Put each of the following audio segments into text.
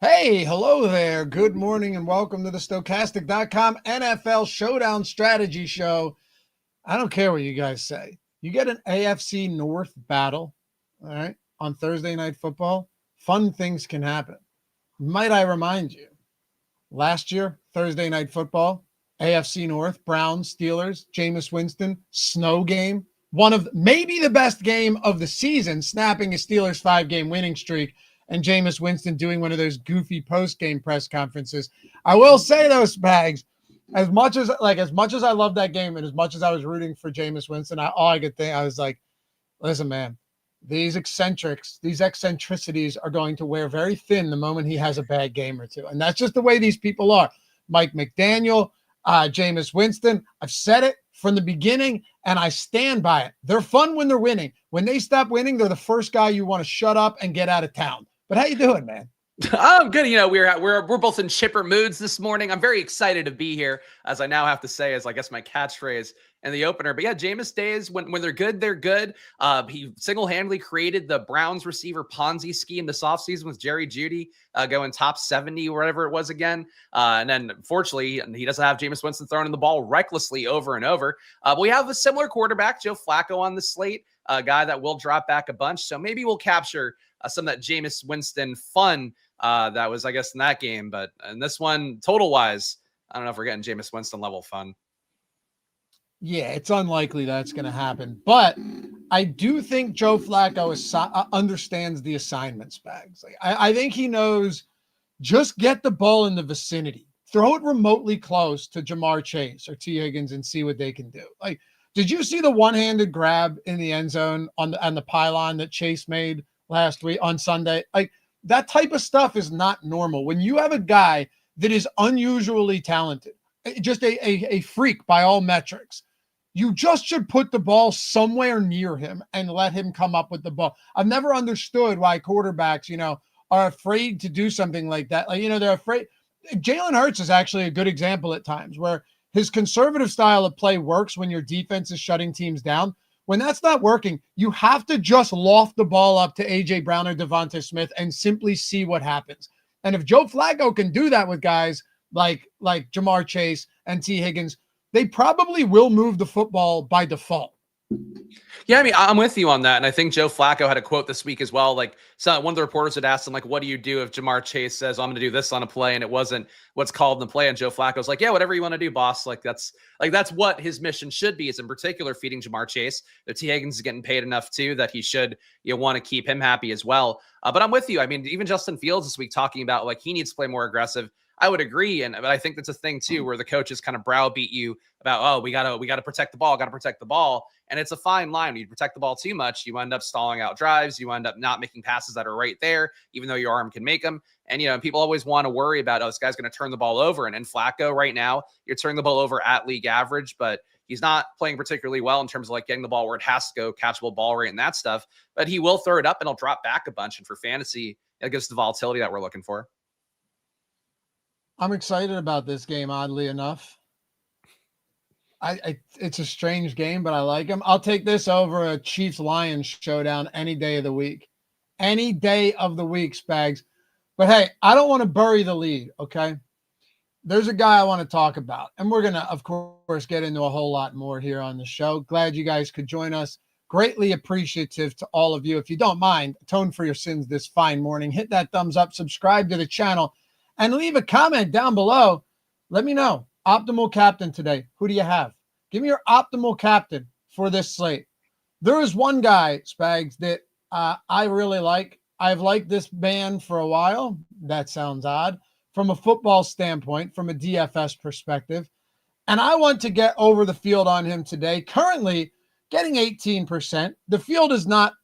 Hey, hello there. Good morning and welcome to the Stokastic.com NFL Showdown Strategy Show. I don't care what you guys say. You get an AFC North battle, all right, on Thursday Night Football. Fun things can happen. Might I remind you, last year, Thursday Night Football, AFC North, Browns, Steelers, Jameis Winston, snow game. One of maybe the best game of the season, snapping a Steelers 5-game winning streak, and Jameis Winston doing one of those goofy post-game press conferences. I will say those Spags, as much as I love that game and as much as I was rooting for Jameis Winston, all I could think, I was like, listen, man, these eccentricities are going to wear very thin the moment he has a bad game or two. And that's just the way these people are. Mike McDaniel, Jameis Winston, I've said it from the beginning, and I stand by it. They're fun when they're winning. When they stop winning, they're the first guy you want to shut up and get out of town. But how you doing, man? I'm good. You know, we're both in chipper moods this morning. I'm very excited to be here, as I now have to say, as I guess my catchphrase in the opener. But yeah, Jameis days, when they're good, they're good. He single-handedly created the Browns receiver Ponzi scheme this offseason with Jerry Jeudy going top 70 or whatever it was again. And then, fortunately, he doesn't have Jameis Winston throwing the ball recklessly over and over. But we have a similar quarterback, Joe Flacco, on the slate, a guy that will drop back a bunch. So maybe we'll capture some of that Jameis Winston fun that was, I guess, in that game. But in this one, total-wise, I don't know if we're getting Jameis Winston level fun. Yeah, it's unlikely that's going to happen. But I do think Joe Flacco understands the assignments, Spags. I think he knows just get the ball in the vicinity. Throw it remotely close to Jamar Chase or T. Higgins and see what they can do. Like, did you see the one-handed grab in the end zone on the pylon that Chase made last week on Sunday? Like, that type of stuff is not normal. When you have a guy that is unusually talented, just a freak by all metrics, you just should put the ball somewhere near him and let him come up with the ball. I've never understood why quarterbacks, are afraid to do something like that. Like, they're afraid. Jalen Hurts is actually a good example at times where his conservative style of play works when your defense is shutting teams down. When that's not working, you have to just loft the ball up to A.J. Brown or Devonta Smith and simply see what happens. And if Joe Flacco can do that with guys like Jamar Chase and T. Higgins, they probably will move the football by default. Yeah, I mean, I'm with you on that. And I think Joe Flacco had a quote this week as well. Like, so one of the reporters had asked him, like, what do you do if Jamar Chase says, I'm going to do this on a play, and it wasn't what's called in the play? And Joe Flacco's like, yeah, whatever you want to do, boss. That's what his mission should be, is in particular feeding Jamar Chase. The T. Higgins is getting paid enough too that he should want to keep him happy as well. But I'm with you. I mean, even Justin Fields this week talking about like he needs to play more aggressive. I would agree. But I think that's a thing too, where the coaches kind of browbeat you about, oh, we gotta protect the ball. And it's a fine line. When you protect the ball too much, you end up stalling out drives. You end up not making passes that are right there, even though your arm can make them. And, people always want to worry about, oh, this guy's going to turn the ball over. And in Flacco right now, you're turning the ball over at league average, but he's not playing particularly well in terms of like getting the ball where it has to go, catchable ball rate and that stuff. But he will throw it up and he'll drop back a bunch. And for fantasy, it gives the volatility that we're looking for. I'm excited about this game, oddly enough. It's a strange game, but I like him. I'll take this over a Chiefs-Lions showdown any day of the week. Any day of the week, Spags. But hey, I don't want to bury the lead, okay? There's a guy I want to talk about, and we're going to, of course, get into a whole lot more here on the show. Glad you guys could join us. Greatly appreciative to all of you. If you don't mind, atone for your sins this fine morning. Hit that thumbs up, subscribe to the channel, and leave a comment down below. Let me know. Optimal captain today. Who do you have? Give me your optimal captain for this slate. There is one guy, Spags, that I really like. I've liked this man for a while. That sounds odd. From a football standpoint, from a DFS perspective. And I want to get over the field on him today. Currently getting 18%. The field is not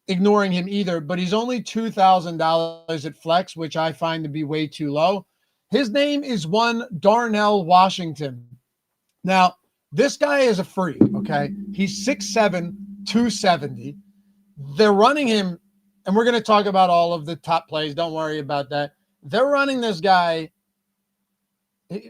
ignoring him either, but he's only $2,000 at flex, which I find to be way too low. His name is one Darnell Washington. Now, this guy is a freak, okay? He's 6'7", 270. They're running him, and we're going to talk about all of the top plays. Don't worry about that. They're running this guy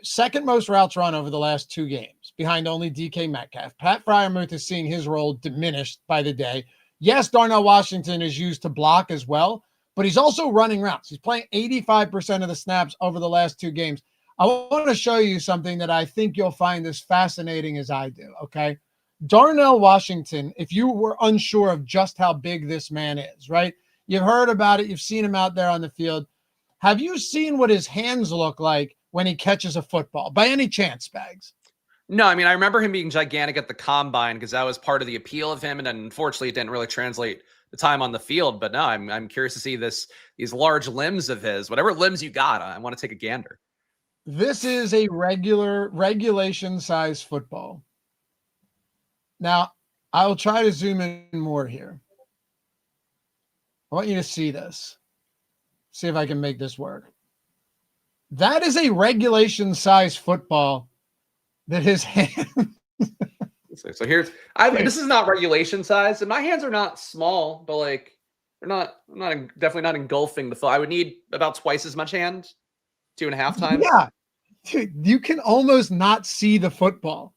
second most routes run over the last 2 games, behind only DK Metcalf. Pat Freiermuth is seeing his role diminished by the day. Yes, Darnell Washington is used to block as well, but he's also running routes. He's playing 85% of the snaps over the last 2 games. I want to show you something that I think you'll find as fascinating as I do, okay? Darnell Washington, if you were unsure of just how big this man is, right? You've heard about it. You've seen him out there on the field. Have you seen what his hands look like when he catches a football? By any chance, Spags? No, I mean, I remember him being gigantic at the combine because that was part of the appeal of him. And then unfortunately, it didn't really translate the time on the field. But no, I'm curious to see these large limbs of his. Whatever limbs you got, I want to take a gander. This is a regulation size football. Now, I'll try to zoom in more here. I want you to see this. See if I can make this work. That is a regulation size football that his hand. So here's, this is not regulation size, and my hands are not small, but like definitely not engulfing the foot. I would need about twice as much hand, 2.5 times. Yeah, dude, you can almost not see the football.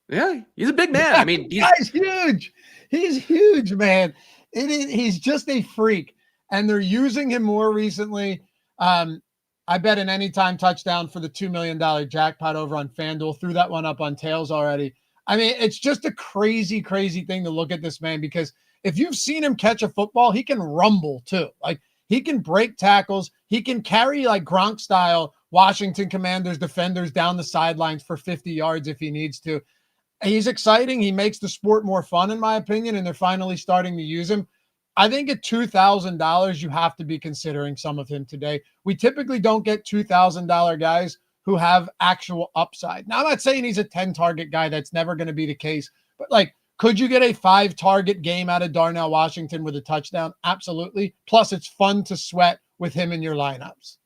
Yeah, he's a big man. I mean, he's huge. He's huge, man. He's just a freak, and they're using him more recently. I bet an anytime touchdown for the $2 million jackpot over on FanDuel. Threw that one up on Tails already. I mean, it's just a crazy, crazy thing to look at this man, because if you've seen him catch a football, he can rumble too. Like, he can break tackles. He can carry, like Gronk style, Washington Commanders defenders down the sidelines for 50 yards if he needs to. He's exciting. He makes the sport more fun, in my opinion, and they're finally starting to use him. I think at $2,000, you have to be considering some of him today. We typically don't get $2,000 guys who have actual upside. Now, I'm not saying he's a 10-target guy. That's never going to be the case. But, like, could you get a 5-target game out of Darnell Washington with a touchdown? Absolutely. Plus, it's fun to sweat with him in your lineups.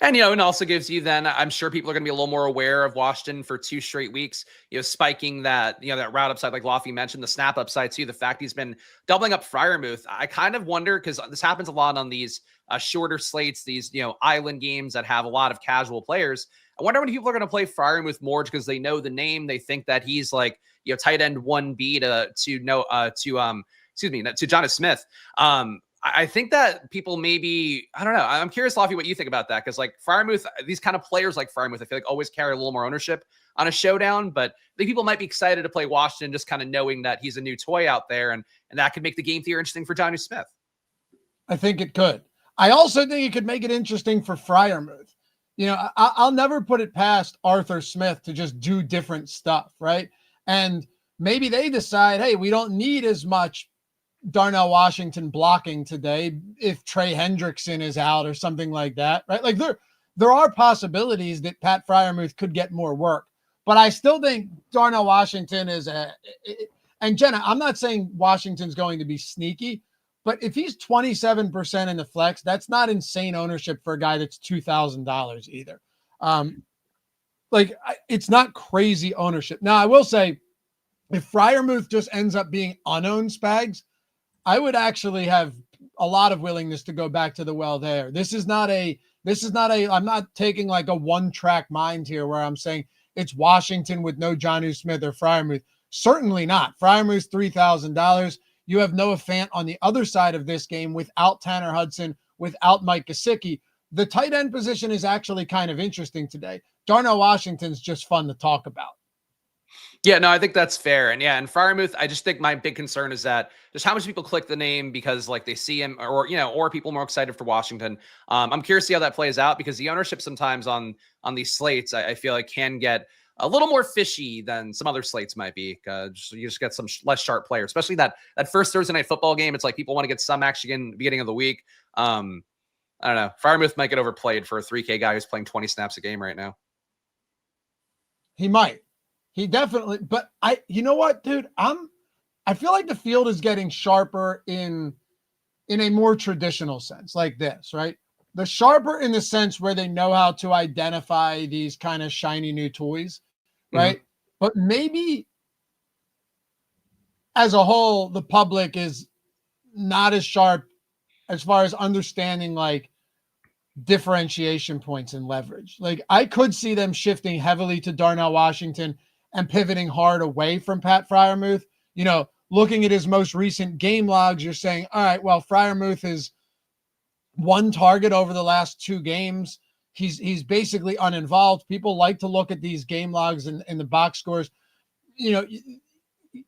And, and also gives you then, I'm sure people are going to be a little more aware of Washington for 2 straight weeks, spiking that, that route upside, like Loughy mentioned, the snap upside too, the fact he's been doubling up Freiermuth. I kind of wonder, because this happens a lot on these shorter slates, these, island games that have a lot of casual players. I wonder when people are going to play Freiermuth more because they know the name. They think that he's like, tight end 1B to Jonnu Smith. I think that people maybe, I don't know. I'm curious, Loughy, what you think about that. Because like Freiermuth, these kind of players like Freiermuth, I feel like always carry a little more ownership on a showdown. But I think people might be excited to play Washington, just kind of knowing that he's a new toy out there. And that could make the game theory interesting for Jonnu Smith. I think it could. I also think it could make it interesting for Freiermuth. I'll never put it past Arthur Smith to just do different stuff, right? And maybe they decide, hey, we don't need as much Darnell Washington blocking today if Trey Hendrickson is out or something like that, right? Like there are possibilities that Pat Freiermuth could get more work, but I still think Darnell Washington is and Jenna, I'm not saying Washington's going to be sneaky, but if he's 27% in the flex, that's not insane ownership for a guy that's $2,000 either. It's not crazy ownership. Now, I will say, if Freiermuth just ends up being unowned, Spags, I would actually have a lot of willingness to go back to the well there. I'm not taking like a one-track mind here where I'm saying it's Washington with no Jonnu Smith or Freiermuth. Certainly not. Freiermuth's $3,000. You have Noah Fant on the other side of this game without Tanner Hudson, without Mike Gesicki. The tight end position is actually kind of interesting today. Darnell Washington's just fun to talk about. Yeah, no, I think that's fair. And Freiermuth, I just think my big concern is that just how much people click the name because like they see him or people more excited for Washington. I'm curious to see how that plays out because the ownership sometimes on these slates, I feel like can get a little more fishy than some other slates might be. You just get some less sharp players, especially that first Thursday night football game. It's like people want to get some action in the beginning of the week. I don't know. Freiermuth might get overplayed for a 3K guy who's playing 20 snaps a game right now. He might. He definitely, but you know what, dude? I feel like the field is getting sharper in a more traditional sense like this, right? The sharper in the sense where they know how to identify these kind of shiny new toys, right? Mm-hmm. But maybe as a whole, the public is not as sharp as far as understanding like differentiation points and leverage. Like I could see them shifting heavily to Darnell Washington and pivoting hard away from Pat Freiermuth. Looking at his most recent game logs, you're saying, all right, well, Freiermuth is one target over the last 2 games. He's basically uninvolved. People like to look at these game logs and the box scores.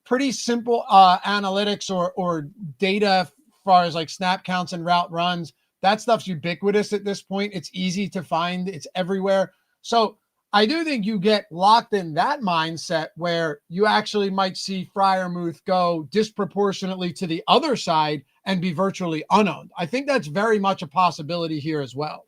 Pretty simple analytics or data as far as like snap counts and route runs. That stuff's ubiquitous at this point. It's easy to find. It's everywhere. So I do think you get locked in that mindset where you actually might see Freiermuth go disproportionately to the other side and be virtually unowned. I think that's very much a possibility here as well.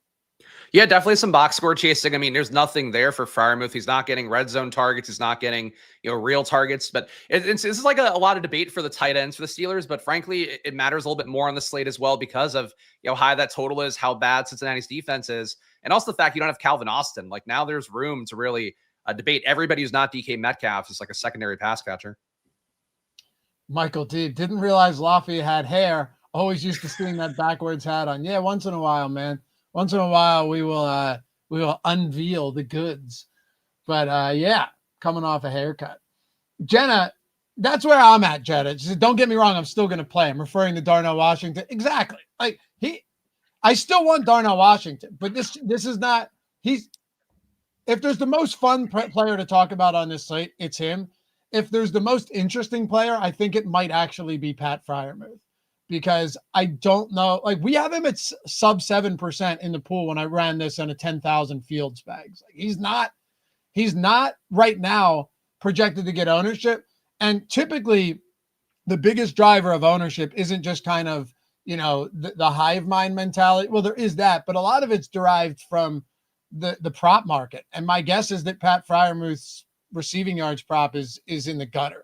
Yeah, definitely some box score chasing. I mean, there's nothing there for Freiermuth. He's not getting red zone targets. He's not getting, real targets. But this is like a lot of debate for the tight ends for the Steelers. But frankly, it matters a little bit more on the slate as well because of how high that total is, how bad Cincinnati's defense is, and also the fact you don't have Calvin Austin. Like now there's room to really debate everybody who's not DK Metcalf is like a secondary pass catcher. Michael D. Didn't realize Loughy had hair. Always used to seeing that backwards hat on. Yeah, once in a while, man. Once in a while, we will unveil the goods. But yeah, coming off a haircut. Jenna, that's where I'm at, Jenna. She said, don't get me wrong, I'm still going to play. I'm referring to Darnell Washington. Exactly. Like I still want Darnell Washington, but this is not. If there's the most fun player to talk about on this site, it's him. If there's the most interesting player, I think it might actually be Pat Freiermuth. Because I don't know, like we have him at sub 7% in the pool when I ran this on a 10,000 field Spags. Like he's not right now projected to get ownership. And typically the biggest driver of ownership isn't just kind of, the hive mind mentality. Well, there is that, but a lot of it's derived from the prop market. And my guess is that Pat Freiermuth's receiving yards prop is in the gutter.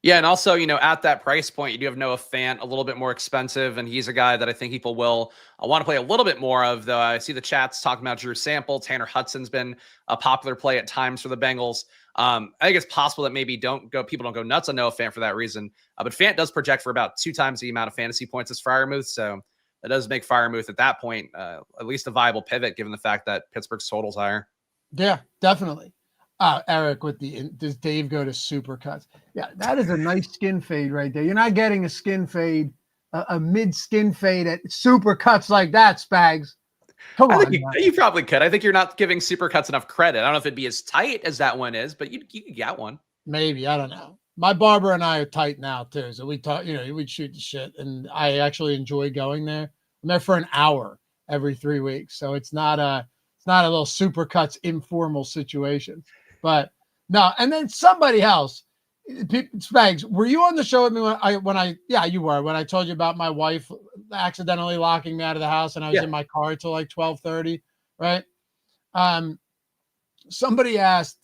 Yeah, and also, at that price point, you do have Noah Fant, a little bit more expensive, and he's a guy that I think people will want to play a little bit more of, though. I see the chats talking about Drew Sample. Tanner Hudson's been a popular play at times for the Bengals. I think it's possible that maybe people don't go nuts on Noah Fant for that reason. But Fant does project for about 2 times the amount of fantasy points as Freiermuth, so that does make Freiermuth at that point at least a viable pivot, given the fact that Pittsburgh's total's higher. Yeah, definitely. Eric with does Dave go to supercuts? Yeah, that is a nice skin fade right there. You're not getting a skin fade, a mid skin fade at supercuts like that, Spags. Come on. I think you probably could. I think you're not giving supercuts enough credit. I don't know if it'd be as tight as that one is, but you could get one. Maybe. I don't know. My barber and I are tight now too. So we talk, we'd shoot the shit. And I actually enjoy going there. I'm there for an hour every 3 weeks. So it's not a little supercuts informal situation. But no, and then somebody else, Spags, were you on the show with me yeah, you were, when I told you about my wife accidentally locking me out of the house and I was in my car till like 12:30, right? Somebody asked,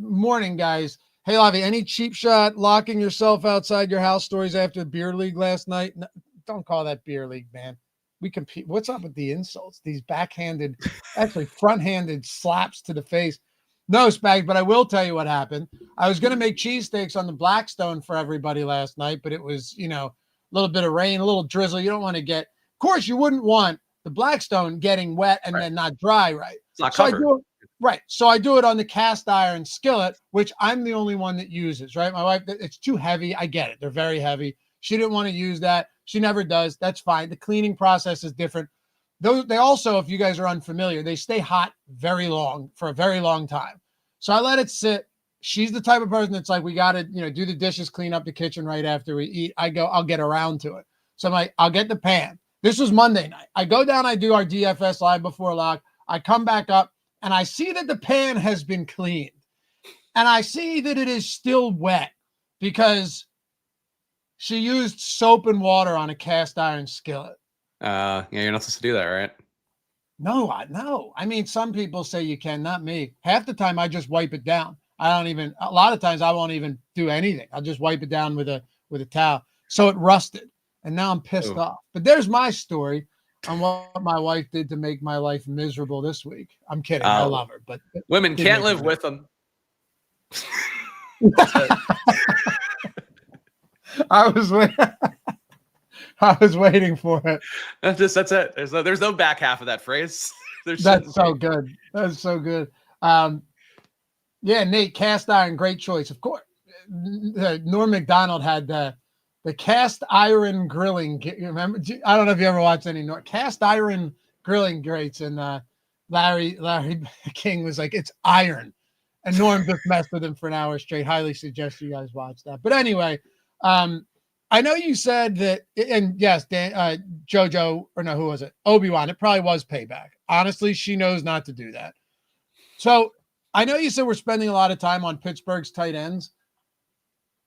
morning guys, hey Loughy, any cheap shot locking yourself outside your house stories after the beer league last night? No, don't call that beer league, man. We compete. What's up with the insults? These backhanded, actually front-handed slaps to the face. No, Spag, but I will tell you what happened. I was going to make cheesesteaks on the Blackstone for everybody last night, but it was, a little bit of rain, a little drizzle. You don't want to of course, you wouldn't want the Blackstone getting wet and then not dry, right? It's not covered. So I do it on the cast iron skillet, which I'm the only one that uses, right? My wife, it's too heavy. I get it. They're very heavy. She didn't want to use that. She never does. That's fine. The cleaning process is different. They also, if you guys are unfamiliar, they stay hot for a very long time. So I let it sit. She's the type of person that's like, we got to, do the dishes, clean up the kitchen right after we eat. I'll get around to it. So I'm like, I'll get the pan. This was Monday night. I go down, I do our DFS live before lock. I come back up and I see that the pan has been cleaned. And I see that it is still wet because she used soap and water on a cast iron skillet. Yeah, you're not supposed to do that, right? No. I mean, some people say you can, not me. Half the time I just wipe it down. A lot of times I won't even do anything. I'll just wipe it down with a towel. So it rusted and now I'm pissed off. But there's my story on what my wife did to make my life miserable this week. I'm kidding. I love her, but women can't live with them. I was waiting for it. That's it. There's no back half of that phrase. That's so good. That's so good. Yeah, Nate, cast iron, great choice. Of course. Norm McDonald had the cast iron grilling. You remember? I don't know if you ever watched any cast iron grilling grates, and Larry King was like, it's iron. And Norm just messed with him for an hour straight. Highly suggest you guys watch that. But anyway, I know you said that, and yes, JoJo, or no, who was it? Obi-Wan. It probably was Payback. Honestly, she knows not to do that. So I know you said we're spending a lot of time on Pittsburgh's tight ends,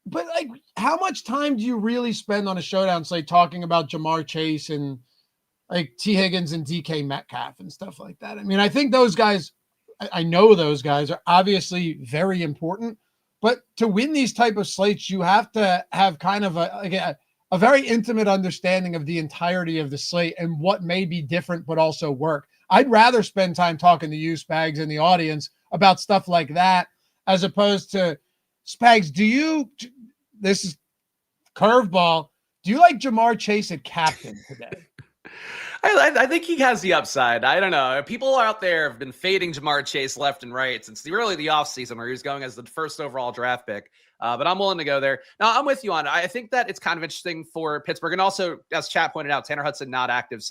but like, how much time do you really spend on a showdown slate talking about Jamar Chase and like T. Higgins and DK Metcalf and stuff like that? I mean, I think those guys, I know those guys are obviously very important, but to win these type of slates, you have to have kind of a very intimate understanding of the entirety of the slate and what may be different, but also work. I'd rather spend time talking to you, Spags, and the audience about stuff like that, as opposed to Spags. This is curveball. Do you like Jamar Chase at captain today? I think he has the upside. I don't know. People out there have been fading Jamar Chase left and right since the offseason where he was going as the first overall draft pick. But I'm willing to go there. Now, I'm with you on it. I think that it's kind of interesting for Pittsburgh. And also, as chat pointed out, Tanner Hudson not active,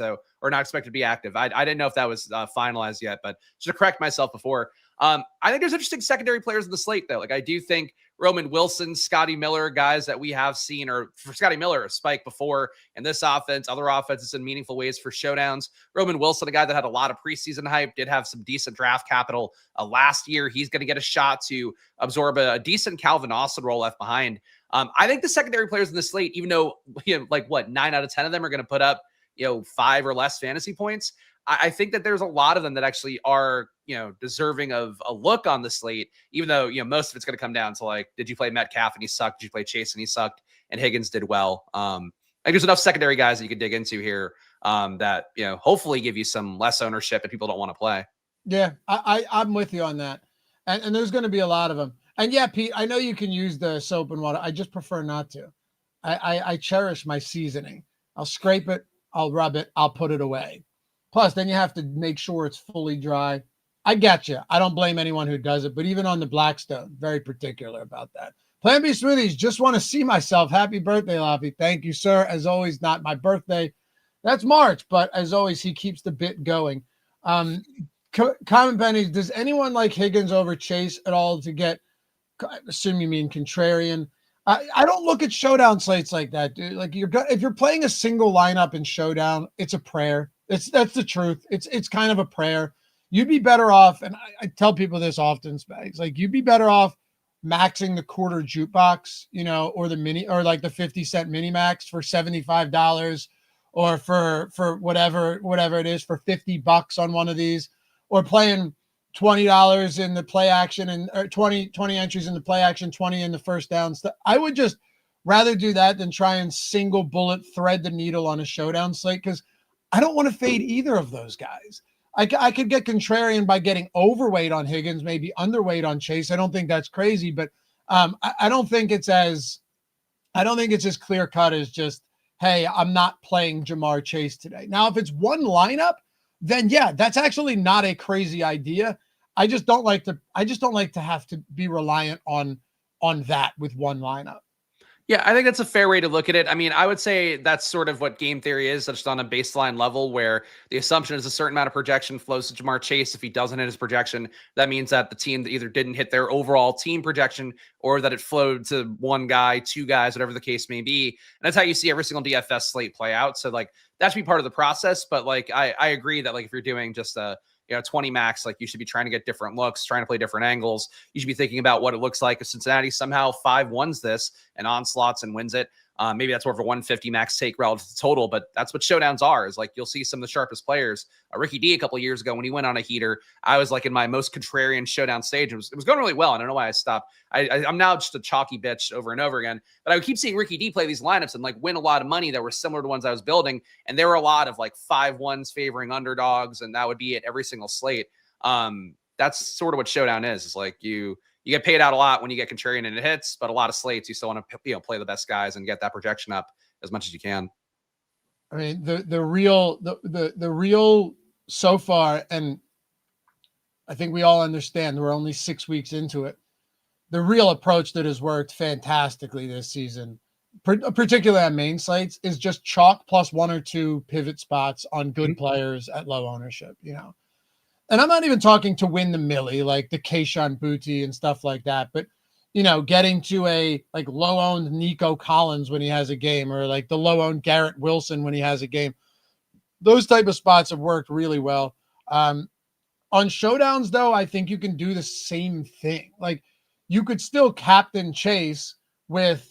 or not expected to be active. I didn't know if that was finalized yet, but should have corrected myself before. I think there's interesting secondary players in the slate, though. Like, I do think Roman Wilson, Scotty Miller, guys that we have seen, or for Scotty Miller, a spike before in this offense, other offenses in meaningful ways for showdowns. Roman Wilson, a guy that had a lot of preseason hype, did have some decent draft capital last year. He's going to get a shot to absorb a decent Calvin Austin role left behind. I think the secondary players in the slate, even though, 9 out of 10 of them are going to put up, 5 or less fantasy points, I think that there's a lot of them that actually are, deserving of a look on the slate, even though, most of it's going to come down to like, did you play Metcalf and he sucked? Did you play Chase and he sucked? And Higgins did well. I think there's enough secondary guys that you could dig into here that, hopefully give you some less ownership and people don't want to play. Yeah, I'm with you on that. And there's going to be a lot of them. And yeah, Pete, I know you can use the soap and water. I just prefer not to. I cherish my seasoning. I'll scrape it. I'll rub it. I'll put it away. Plus, then you have to make sure it's fully dry. I get you. I don't blame anyone who does it, but even on the Blackstone, very particular about that. Plan B Smoothies, just want to see myself. Happy birthday, Loughy. Thank you, sir. As always, not my birthday. That's March, but as always, he keeps the bit going. Common Pennies, does anyone like Higgins over Chase at all to get, I assume you mean contrarian? I don't look at showdown slates like that, dude. Like if you're playing a single lineup in showdown, it's a prayer. That's the truth. It's kind of a prayer. You'd be better off, and I tell people this often, Spags, like you'd be better off maxing the quarter jukebox, or the mini, or like the 50-cent mini max for $75, or for whatever it is, for $50 on one of these, or playing $20 in the play action and 20 entries in the play action, 20 in the first down. I would just rather do that than try and single bullet thread the needle on a showdown slate, because I don't want to fade either of those guys. I could get contrarian by getting overweight on Higgins, maybe underweight on Chase. I don't think that's crazy, but I don't think it's as clear cut as just, hey, I'm not playing Jamar Chase today. Now, if it's one lineup, then yeah, that's actually not a crazy idea. I just don't like to have to be reliant on that with one lineup. Yeah, I think that's a fair way to look at it. I mean, I would say that's sort of what game theory is, just on a baseline level, where the assumption is a certain amount of projection flows to Jamar Chase. If he doesn't hit his projection, that means that the team that either didn't hit their overall team projection, or that it flowed to one guy, two guys, whatever the case may be. And that's how you see every single DFS slate play out. So like that should be part of the process. But like I agree that like if you're doing just a 20 max, like you should be trying to get different looks, trying to play different angles. You should be thinking about what it looks like if Cincinnati somehow 5-1s this and onslaughts and wins it. Maybe that's more of a 150 max take relative to total, but that's what showdowns are, is like you'll see some of the sharpest players. Ricky D a couple of years ago when he went on a heater, I was like in my most contrarian showdown stage. It was going really well. I don't know why I stopped. I'm now just a chalky bitch over and over again, but I would keep seeing Ricky D play these lineups and like win a lot of money that were similar to ones I was building. And there were a lot of like 5-1s favoring underdogs, and that would be at every single slate. That's sort of what showdown is. It's like you get paid out a lot when you get contrarian and it hits, but a lot of slates, you still want to play the best guys and get that projection up as much as you can. I mean, the real so far, and I think we all understand we're only 6 weeks into it, the real approach that has worked fantastically this season particularly on main slates, is just chalk plus 1 or 2 pivot spots on good players at low ownership, And I'm not even talking to win the millie, like the Keishon Booty and stuff like that, but getting to a like low owned Nico Collins when he has a game, or like the low owned Garrett Wilson when he has a game. Those type of spots have worked really well. On showdowns, though, I think you can do the same thing. Like you could still captain Chase with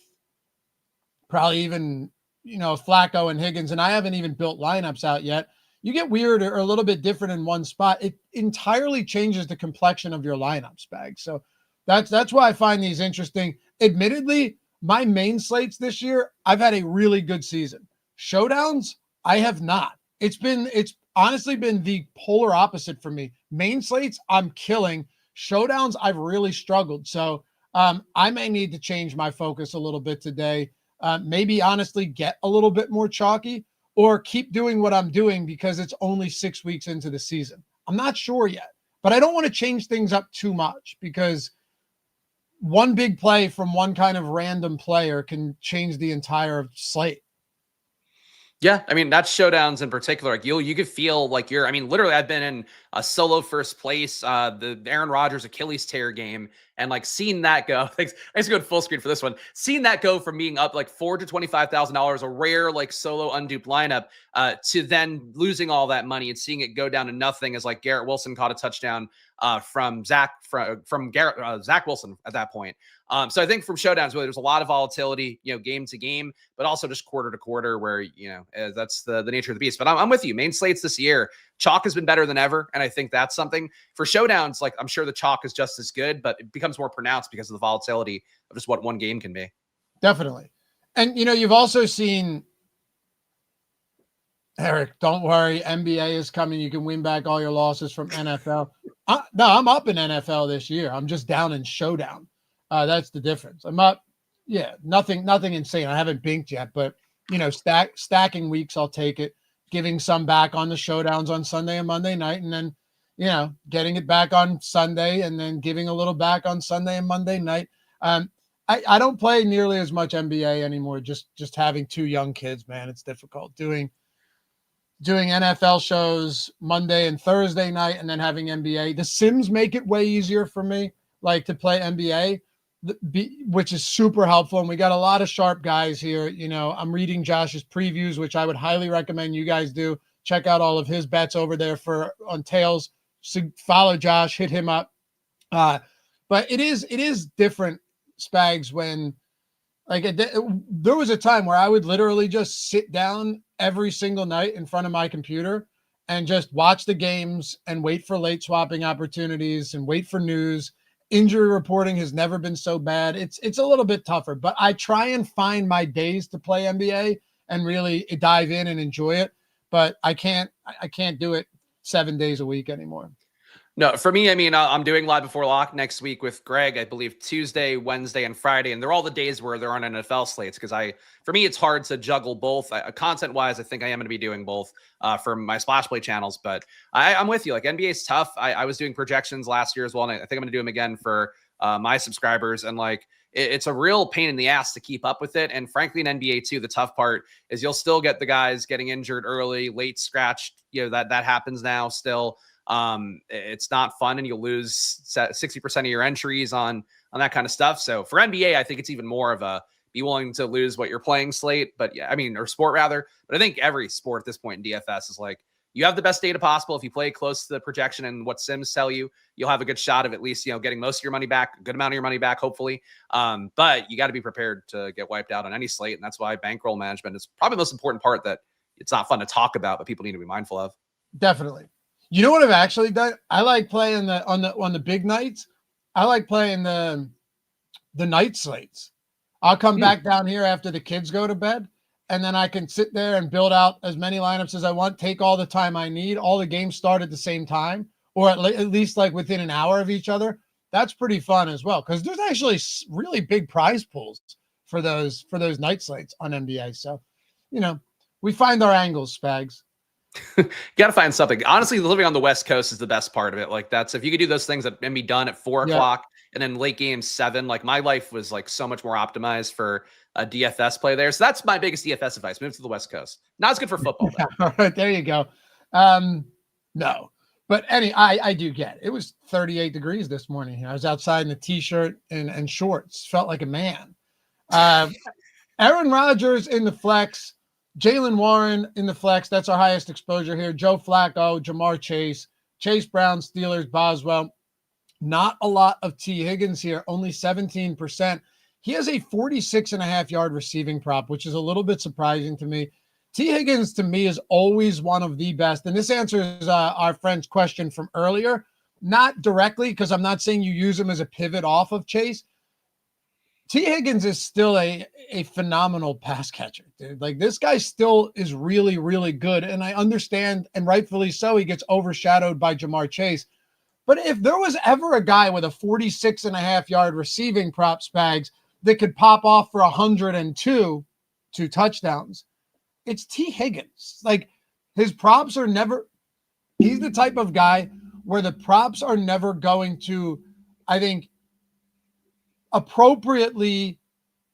probably even, Flacco and Higgins. And I haven't even built lineups out yet. You get weird or a little bit different in one spot. It entirely changes the complexion of your lineups, bag. So that's why I find these interesting. Admittedly, my main slates this year, I've had a really good season. Showdowns, I have not. It's honestly been the polar opposite for me. Main slates, I'm killing. Showdowns, I've really struggled. So I may need to change my focus a little bit today. Maybe honestly get a little bit more chalky, or keep doing what I'm doing because it's only 6 weeks into the season. I'm not sure yet, but I don't want to change things up too much because one big play from one kind of random player can change the entire slate. Yeah, I mean, that's showdowns in particular. Like you could feel like literally I've been in a solo first place, the Aaron Rodgers Achilles tear game, and like seeing that go, I just go full screen for this one, seeing that go from being up like $4,000 to $25,000, a rare like solo unduped lineup, to then losing all that money and seeing it go down to nothing as like Garrett Wilson caught a touchdown from Zach Wilson at that point. So I think from showdowns, really, there's a lot of volatility, game to game, but also just quarter to quarter where, that's the nature of the beast. But I'm with you. Main slates this year, chalk has been better than ever. And I think that's something for showdowns. Like I'm sure the chalk is just as good, but it becomes more pronounced because of the volatility of just what one game can be. Definitely. And, you've also seen, Eric, don't worry. NBA is coming. You can win back all your losses from NFL. No, I'm up in NFL this year. I'm just down in showdown. That's the difference. I'm up. Yeah, nothing insane. I haven't binked yet, but stacking weeks, I'll take it. Giving some back on the showdowns on Sunday and Monday night, and then getting it back on Sunday, and then giving a little back on Sunday and Monday night. I don't play nearly as much NBA anymore. Just having 2 young kids, man, it's difficult doing NFL shows Monday and Thursday night, and then having NBA. The Sims make it way easier for me, like to play NBA. Which is super helpful. And we got a lot of sharp guys here. I'm reading Josh's previews, which I would highly recommend you guys do. Check out all of his bets over there on tails. So follow Josh, hit him up. But it is different, Spags, when there was a time where I would literally just sit down every single night in front of my computer and just watch the games and wait for late swapping opportunities and wait for news. Injury reporting has never been so bad. It's a little bit tougher, but I try and find my days to play NBA and really dive in and enjoy it. But I can't do it 7 days a week anymore. No, for me, I'm doing Live Before Lock next week with Greg, I believe Tuesday, Wednesday, and Friday. And they're all the days where they're on NFL slates. Because for me, it's hard to juggle both. Content wise, I think I am going to be doing both for my Splash Play channels. But I'm with you. Like NBA is tough. I was doing projections last year as well. And I think I'm going to do them again for my subscribers. And like, it's a real pain in the ass to keep up with it. And frankly, in NBA too, the tough part is you'll still get the guys getting injured early, late scratched. That happens now still. It's not fun, and you'll lose 60% of your entries on that kind of stuff. So for NBA, I think it's even more of a be willing to lose what you're playing slate, but or sport rather. But I think every sport at this point in DFS is like, you have the best data possible. If you play close to the projection and what sims tell you, you'll have a good shot of at least, getting most of your money back, a good amount of your money back, hopefully. But you got to be prepared to get wiped out on any slate. And that's why bankroll management is probably the most important part that it's not fun to talk about, but people need to be mindful of. Definitely. You know what I've actually done? I like playing on the big nights. I like playing the night slates. I'll come back down here after the kids go to bed, and then I can sit there and build out as many lineups as I want, take all the time I need. All the games start at the same time, or at least like within an hour of each other. That's pretty fun as well, because there's actually really big prize pools for those night slates on NBA. So, we find our angles, Spags. You got to find something. Honestly, living on the West Coast is the best part of it. Like that's, if you could do those things that can be done at 4 o'clock and then late game 7, like my life was like so much more optimized for DFS play there. So that's my biggest DFS advice. Move to the West Coast. Not as good for football, though. All right, there you go. No, but I do get it. It was 38 degrees this morning. I was outside in a t-shirt and shorts. Felt like a man. Aaron Rodgers in the flex. Jaylen Warren in the flex. That's our highest exposure here. Joe Flacco, Jamar Chase, Chase Brown, Steelers, Boswell. Not a lot of T. Higgins here, only 17%. He has a 46.5-yard receiving prop, which is a little bit surprising to me. T. Higgins, to me, is always one of the best. And this answers our friend's question from earlier. Not directly, because I'm not saying you use him as a pivot off of Chase. T. Higgins is still a phenomenal pass catcher, dude. Like, this guy still is really, really good. And I understand, and rightfully so, he gets overshadowed by Jamar Chase. But if there was ever a guy with a 46.5-yard receiving prop, Spags, that could pop off for 102 touchdowns, it's T. Higgins. Like, his props are never, he's the type of guy where the props are never going to, I think, appropriately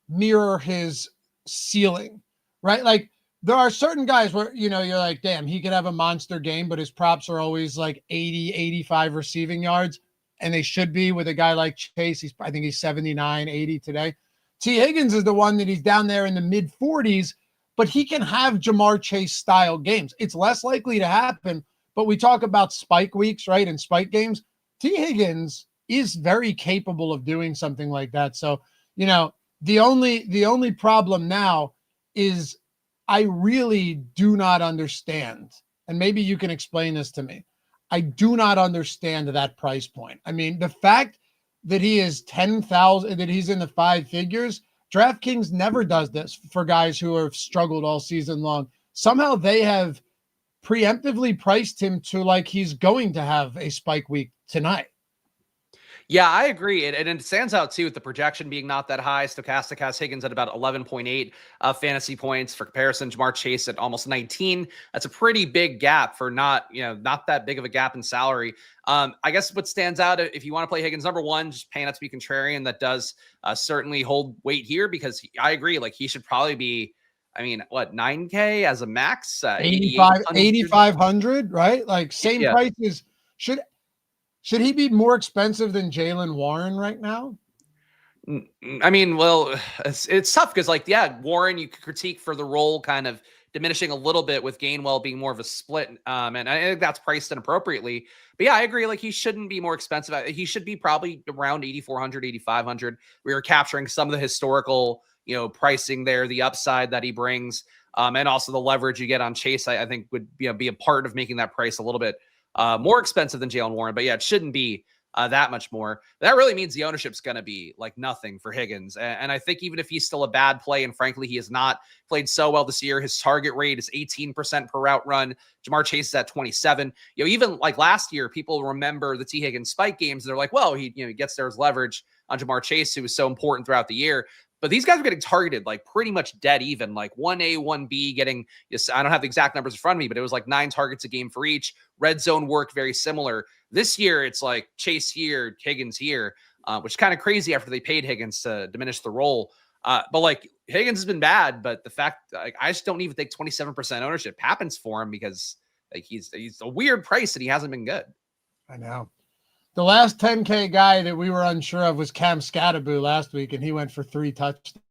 mirror his ceiling, right? Like, there are certain guys where, you're like, damn, he could have a monster game, but his props are always like 80, 85 receiving yards. And they should be with a guy like Chase. I think he's 79, 80 today. T. Higgins is the one that he's down there in the mid 40s, but he can have Jamar Chase style games. It's less likely to happen, but we talk about spike weeks, right? And spike games. T. Higgins is very capable of doing something like that. So, the only problem now is I really do not understand, and maybe you can explain this to me. I do not understand that price point. I mean, the fact that he is 10,000, that he's in the 5 figures, DraftKings never does this for guys who have struggled all season long. Somehow they have preemptively priced him to like he's going to have a spike week tonight. Yeah, I agree. And it stands out too with the projection being not that high. Stokastic has Higgins at about 11.8 fantasy points. For comparison, Jamar Chase at almost 19. That's a pretty big gap for not that big of a gap in salary. I guess what stands out, if you want to play Higgins, number one, just paying out to be contrarian. That does certainly hold weight here, because I agree. Like, he should probably be, 9K as a max? 8,500, right? Like, same prices. Should he be more expensive than Jaylen Warren right now? Well, it's tough because, Warren, you could critique for the role kind of diminishing a little bit with Gainwell being more of a split. And I think that's priced inappropriately. But yeah, I agree. Like, he shouldn't be more expensive. He should be probably around 8,400, 8,500. We are capturing some of the historical, pricing there, the upside that he brings, and also the leverage you get on Chase, I think would be a part of making that price a little bit more expensive than Jaylen Warren. But yeah, it shouldn't be that much more. That really means the ownership's going to be like nothing for Higgins. And I think even if he's still a bad play, and frankly, he has not played so well this year, his target rate is 18% per route run. Jamar Chase is at 27. Even like last year, people remember the T. Higgins spike games. They're like, well, he gets there as leverage on Jamar Chase, who was so important throughout the year. But these guys are getting targeted like pretty much dead even, like 1A, 1B getting, I don't have the exact numbers in front of me, but it was like 9 targets a game for each. Red zone work, very similar. This year, it's like Chase here, Higgins here, which is kind of crazy after they paid Higgins to diminish the role. But like, Higgins has been bad, but the fact, like, I just don't even think 27% ownership happens for him, because like he's a weird price and he hasn't been good. I know. The last 10K guy that we were unsure of was Cam Scatteraboo last week, and he went for 3 touchdowns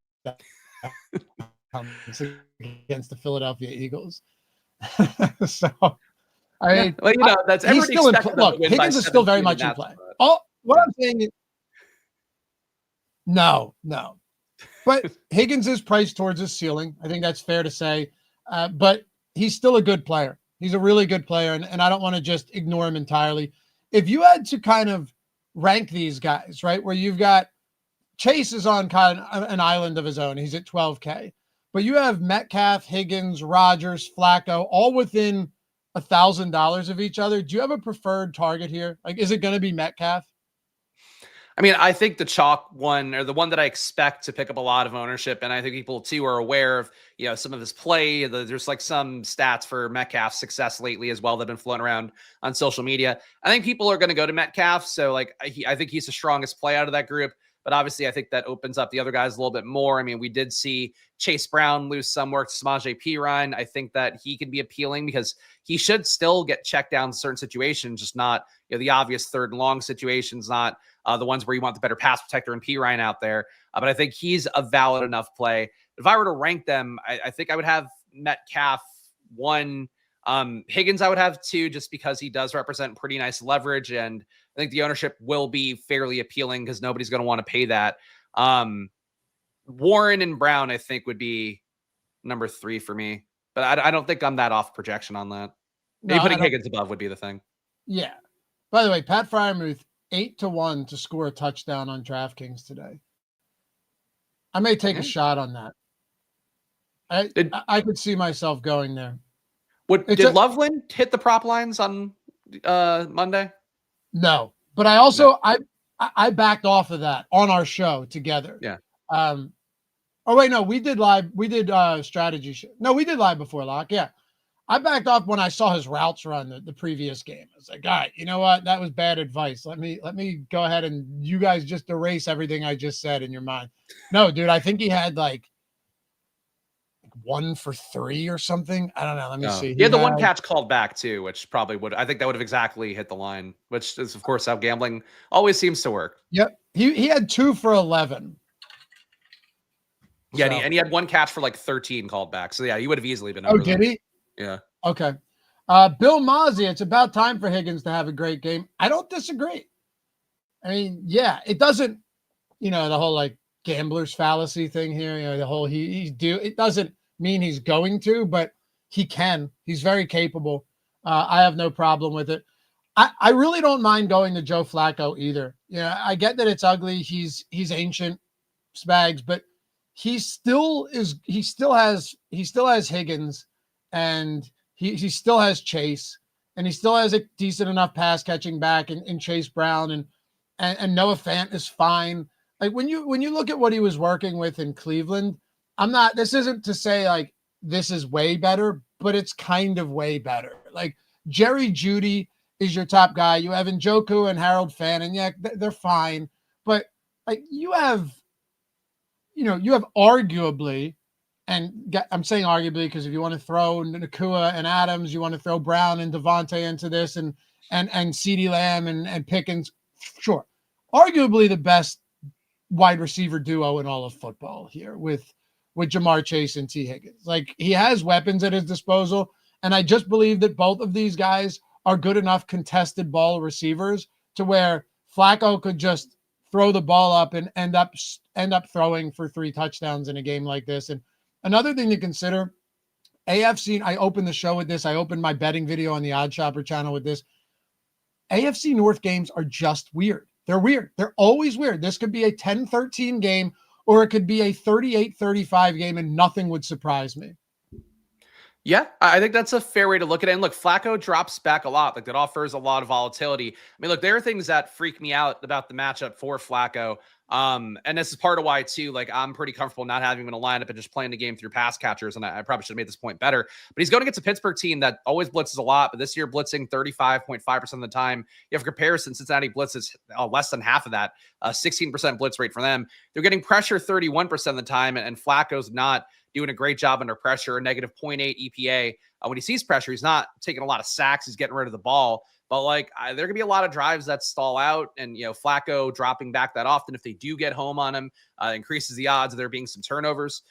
against the Philadelphia Eagles. So, I mean, that's he's still in play. Look, Higgins is still very much in play. What I'm saying is, no. But Higgins is priced towards his ceiling. I think that's fair to say. But he's still a good player. He's a really good player, and I don't want to just ignore him entirely. If you had to kind of rank these guys, right, where you've got Chase is on kind of an island of his own. He's at 12K. But you have Metcalf, Higgins, Rodgers, Flacco, all within $1,000 of each other. Do you have a preferred target here? Like, is it going to be Metcalf? I think the chalk one, or the one that I expect to pick up a lot of ownership, and I think people too are aware of, some of his play. There's like some stats for Metcalf's success lately as well that have been floating around on social media. I think people are going to go to Metcalf. So like, I think he's the strongest play out of that group. but obviously I think that opens up the other guys a little bit more. I mean, we did see Chase Brown lose some work to Samaje Perine. I think that he can be appealing because he should still get checked down in certain situations, just not the obvious third and long situations, not the ones where you want the better pass protector and Perine out there. But I think he's a valid enough play. If I were to rank them, I think I would have Metcalf 1. Higgins I would have 2, just because he does represent pretty nice leverage, and I think the ownership will be fairly appealing because nobody's going to want to pay that. Warren and Brown I think would be number 3 for me, but I don't think I'm that off projection on that. Maybe putting Higgins above would be the thing. Yeah. By the way, Pat Freiermuth 8-1 to score a touchdown on DraftKings today. I may take a shot on that. I could see myself going there. Did Loveland hit the prop lines on Monday? No, but I also I backed off of that on our show together. Yeah. Oh wait, no, we did live. We did strategy show. No, we did live before lock. Yeah, I backed off when I saw his routes run the previous game. I was like, all right, you know what? That was bad advice. Let me go ahead and you guys just erase everything I just said in your mind. No, dude, I think he had like 1 for 3 or something. I don't know. Let me see. He had the one catch called back too, which probably I think that would have exactly hit the line, which is of course how gambling always seems to work. Yep. He had 2 for 11. Yeah. So. And he had 1 catch for like 13 called back. So yeah, he would have easily been. Oh, did he? Yeah. Okay. Bill Mozzie, it's about time for Higgins to have a great game. I don't disagree. I mean, yeah, it doesn't, the whole like gambler's fallacy thing here, the whole it doesn't mean he's going to, but he can. He's very capable. I have no problem with it. I really don't mind going to Joe Flacco either. I get that it's ugly. He's ancient, Spags, but he still has Higgins, and he still has Chase, and he still has a decent enough pass catching back in Chase Brown, and Noah Fant is fine. Like when you look at what he was working with in Cleveland, this isn't to say like this is way better, but it's kind of way better. Like Jerry Jeudy is your top guy. You have Njoku and Harold Fannin. Yeah, they're fine. But like you have arguably, and I'm saying arguably because if you want to throw Nakua and Adams, you want to throw Brown and Devontae into this and CeeDee Lamb and Pickens, sure. Arguably the best wide receiver duo in all of football here with Jamar Chase and T. Higgins. Like he has weapons at his disposal. And I just believe that both of these guys are good enough contested ball receivers to where Flacco could just throw the ball up and end up throwing for 3 touchdowns in a game like this. And another thing to consider, AFC, I opened the show with this. I opened my betting video on the OddsShopper channel with this. AFC North games are just weird. They're weird. They're always weird. This could be a 10-13 game, or it could be a 38-35 game, and nothing would surprise me. Yeah, I think that's a fair way to look at it. And look, Flacco drops back a lot. Like that offers a lot of volatility. I mean, look, there are things that freak me out about the matchup for Flacco. And this is part of why too, like I'm pretty comfortable not having him in a lineup and just playing the game through pass catchers. And I probably should have made this point better, but he's going against a Pittsburgh team that always blitzes a lot, but this year blitzing 35.5% of the time. You have comparison, Cincinnati blitzes less than half of that, 16% blitz rate for them. They're getting pressure 31% of the time, and Flacco's not doing a great job under pressure, a negative 0.8 EPA. When he sees pressure, he's not taking a lot of sacks. He's getting rid of the ball. But like, there are going to be a lot of drives that stall out, and Flacco dropping back that often, if they do get home on him, increases the odds of there being some turnovers.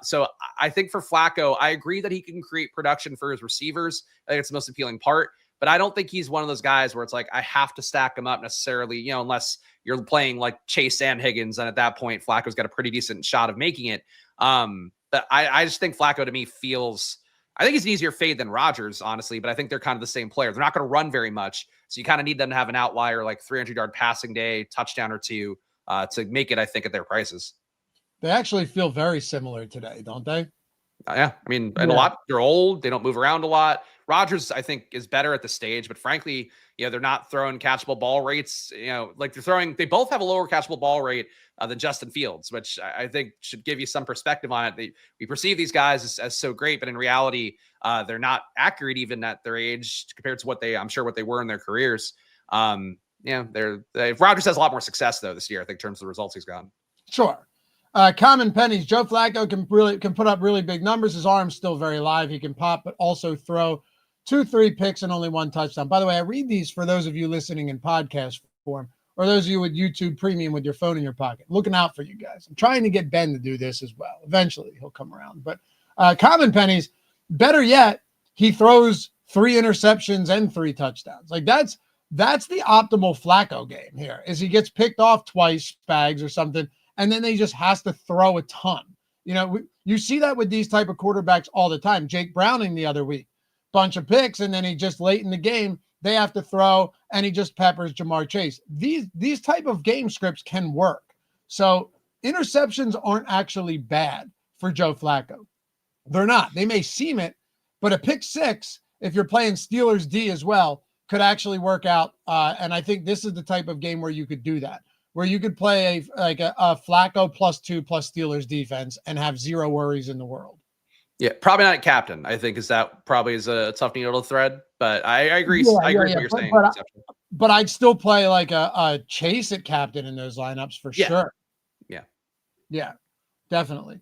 So I think for Flacco, I agree that he can create production for his receivers. I think it's the most appealing part, but I don't think he's one of those guys where it's like I have to stack him up necessarily, unless you're playing like Chase and Higgins, and at that point, Flacco's got a pretty decent shot of making it. But I just think Flacco to me feels. I think he's an easier fade than Rodgers, honestly, but I think they're kind of the same player. They're not going to run very much, so you kind of need them to have an outlier, like 300-yard passing day, touchdown or two, to make it, I think, at their prices. They actually feel very similar today, don't they? Yeah. I mean, and a lot, they're old. They don't move around a lot. Rodgers, I think, is better at the stage, but frankly, they're not throwing catchable ball rates. Like they both have a lower catchable ball rate than Justin Fields, which I think should give you some perspective on it. We perceive these guys as so great, but in reality, they're not accurate even at their age compared to what they were in their careers. Rodgers has a lot more success though this year, I think, in terms of the results he's gotten. Sure. Common pennies. Joe Flacco can put up really big numbers. His arm's still very live. He can pop, but also throw 2-3 picks and only 1 touchdown. By the way, I read these for those of you listening in podcast form, or those of you with YouTube Premium with your phone in your pocket. Looking out for you guys. I'm trying to get Ben to do this as well. Eventually, he'll come around. But common pennies, better yet, he throws 3 interceptions and 3 touchdowns. Like that's the optimal Flacco game here. Is he gets picked off twice, Spags or something, and then he just has to throw a ton. You see that with these type of quarterbacks all the time. Jake Browning the other week, bunch of picks, and then he just late in the game, they have to throw, and he just peppers Jamar Chase. These type of game scripts can work. So interceptions aren't actually bad for Joe Flacco. They're not. They may seem it, but a pick 6, if you're playing Steelers D as well, could actually work out. And I think this is the type of game where you could do that, where you could play a Flacco +2 plus Steelers defense and have 0 worries in the world. Yeah, probably not at captain. I think that probably is a tough needle to thread, but I agree. I agree with what you're saying. But I'd still play like a Chase at captain in those lineups for sure. Yeah, definitely.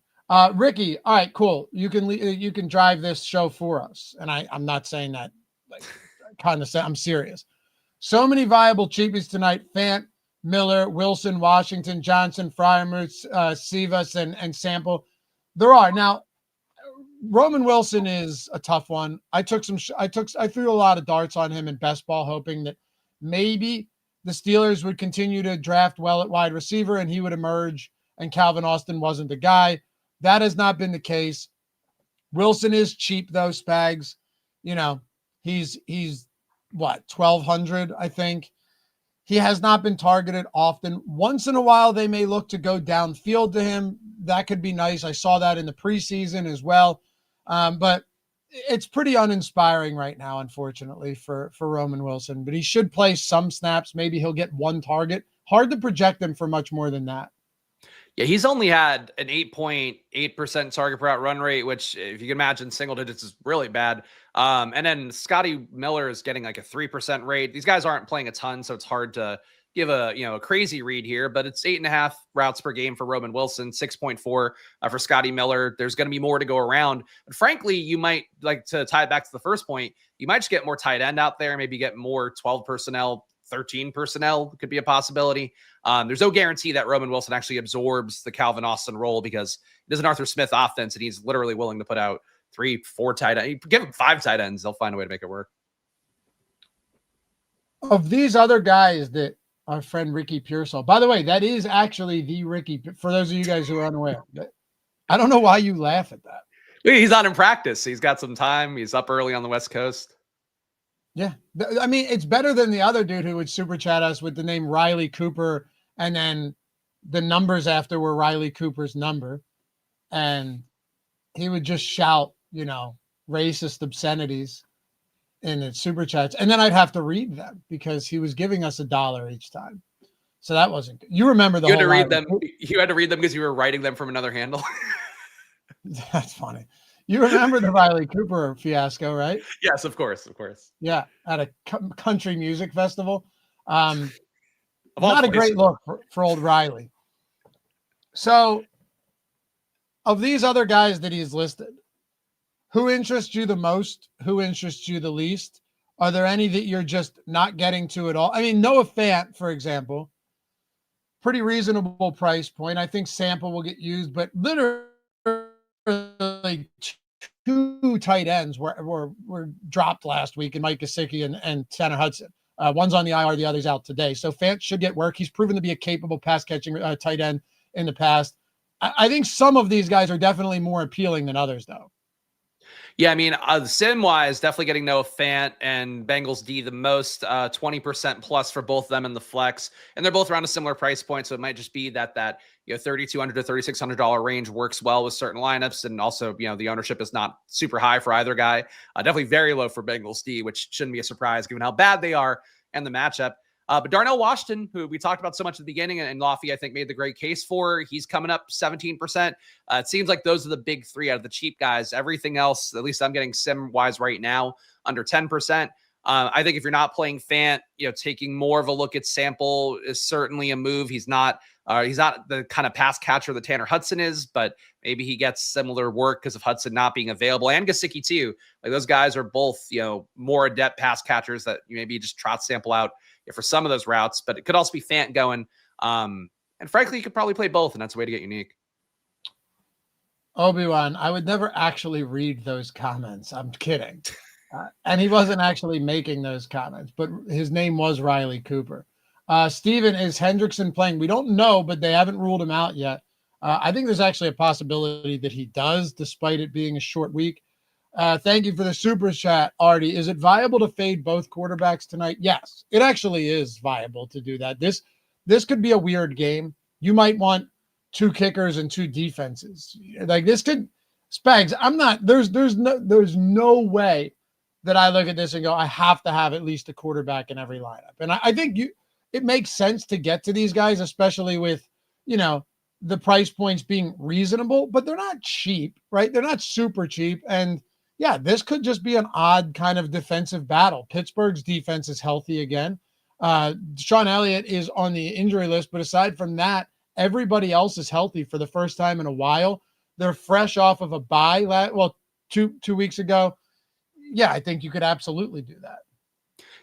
Ricky, all right, cool. You can drive this show for us, and I'm not saying that like kind of say I'm serious. So many viable cheapies tonight: Fant, Miller, Wilson, Washington, Johnson, Freiermuth, Sivas, and Sample. There are now. Roman Wilson is a tough one. I threw a lot of darts on him in best ball, hoping that maybe the Steelers would continue to draft well at wide receiver and he would emerge and Calvin Austin wasn't the guy. That has not been the case. Wilson is cheap though, Spags. He's what, 1,200, I think. He has not been targeted often. Once in a while, they may look to go downfield to him. That could be nice. I saw that in the preseason as well. But it's pretty uninspiring right now, unfortunately, for Roman Wilson. But he should play some snaps. Maybe he'll get 1 target. Hard to project him for much more than that. Yeah, he's only had an 8.8% target per route run rate, which, if you can imagine, single digits is really bad. And then Scotty Miller is getting like a 3% rate. These guys aren't playing a ton, so it's hard to give a crazy read here, but it's 8.5 routes per game for Roman Wilson, 6.4 for Scotty Miller. There's going to be more to go around. But frankly, you might, like, to tie it back to the first point, you might just get more tight end out there, maybe get more 12 personnel, 13 personnel could be a possibility. There's no guarantee that Roman Wilson actually absorbs the Calvin Austin role because it is an Arthur Smith offense and he's literally willing to put out 3-4 tight ends. Give him 5 tight ends, they'll find a way to make it work. Of these other guys that our friend Ricky Pearsall, by the way, that is actually the Ricky, for those of you guys who are unaware. I don't know why you laugh at that. He's not in practice. He's got some time. He's up early on the West Coast. Yeah. I mean, it's better than the other dude who would super chat us with the name Riley Cooper. And then the numbers after were Riley Cooper's number. And he would just shout, racist obscenities in the super chats. And then I'd have to read them because he was giving us $1 each time. So that wasn't good. You remember the You had to read them. You had to read them because you were writing them from another handle. That's funny. You remember the Riley Cooper fiasco, right? Yes, of course. Yeah, at a country music festival. Not a great look for old Riley. So, of these other guys that he's listed, who interests you the most? Who interests you the least? Are there any that you're just not getting to at all? I mean, Noah Fant, for example, pretty reasonable price point. I think Sample will get used, but literally 2 tight ends were dropped last week, and Mike Gesicki and Tanner Hudson. One's on the IR, the other's out today. So Fant should get work. He's proven to be a capable pass-catching tight end in the past. I think some of these guys are definitely more appealing than others, though. Yeah, I mean, sim-wise, definitely getting Noah Fant and Bengals D the most, 20% plus for both of them in the flex. And they're both around a similar price point, so it might just be that $3,200 to $3,600 range works well with certain lineups. And also, the ownership is not super high for either guy. Definitely very low for Bengals D, which shouldn't be a surprise given how bad they are and the matchup. But Darnell Washington, who we talked about so much at the beginning, and Loughy, I think, made the great case for, he's coming up 17%. It seems like those are the big 3 out of the cheap guys. Everything else, at least I'm getting sim-wise right now, under 10%. I think if you're not playing Fant, taking more of a look at Sample is certainly a move. He's not the kind of pass catcher that Tanner Hudson is, but maybe he gets similar work because of Hudson not being available, and Gesicki too. Like those guys are both, more adept pass catchers that you maybe just trot Sample out for some of those routes, but it could also be Fant going. And frankly, you could probably play both, and that's a way to get unique. Obi-Wan, I would never actually read those comments. I'm kidding. And he wasn't actually making those comments, but his name was Riley Cooper. Steven, is Hendrickson playing? We don't know, but they haven't ruled him out yet. I think there's actually a possibility that he does, despite it being a short week. Thank you for the super chat, Artie. Is it viable to fade both quarterbacks tonight? Yes, it actually is viable to do that. This could be a weird game. You might want 2 kickers and 2 defenses. Like this could, Spags, there's no way that I look at this and go, I have to have at least a quarterback in every lineup. And I think it makes sense to get to these guys, especially with, the price points being reasonable, but they're not cheap, right? They're not super cheap. And yeah, this could just be an odd kind of defensive battle. Pittsburgh's defense is healthy again. Sean Elliott is on the injury list, but aside from that, everybody else is healthy for the first time in a while. They're fresh off of a bye, two weeks ago. Yeah, I think you could absolutely do that.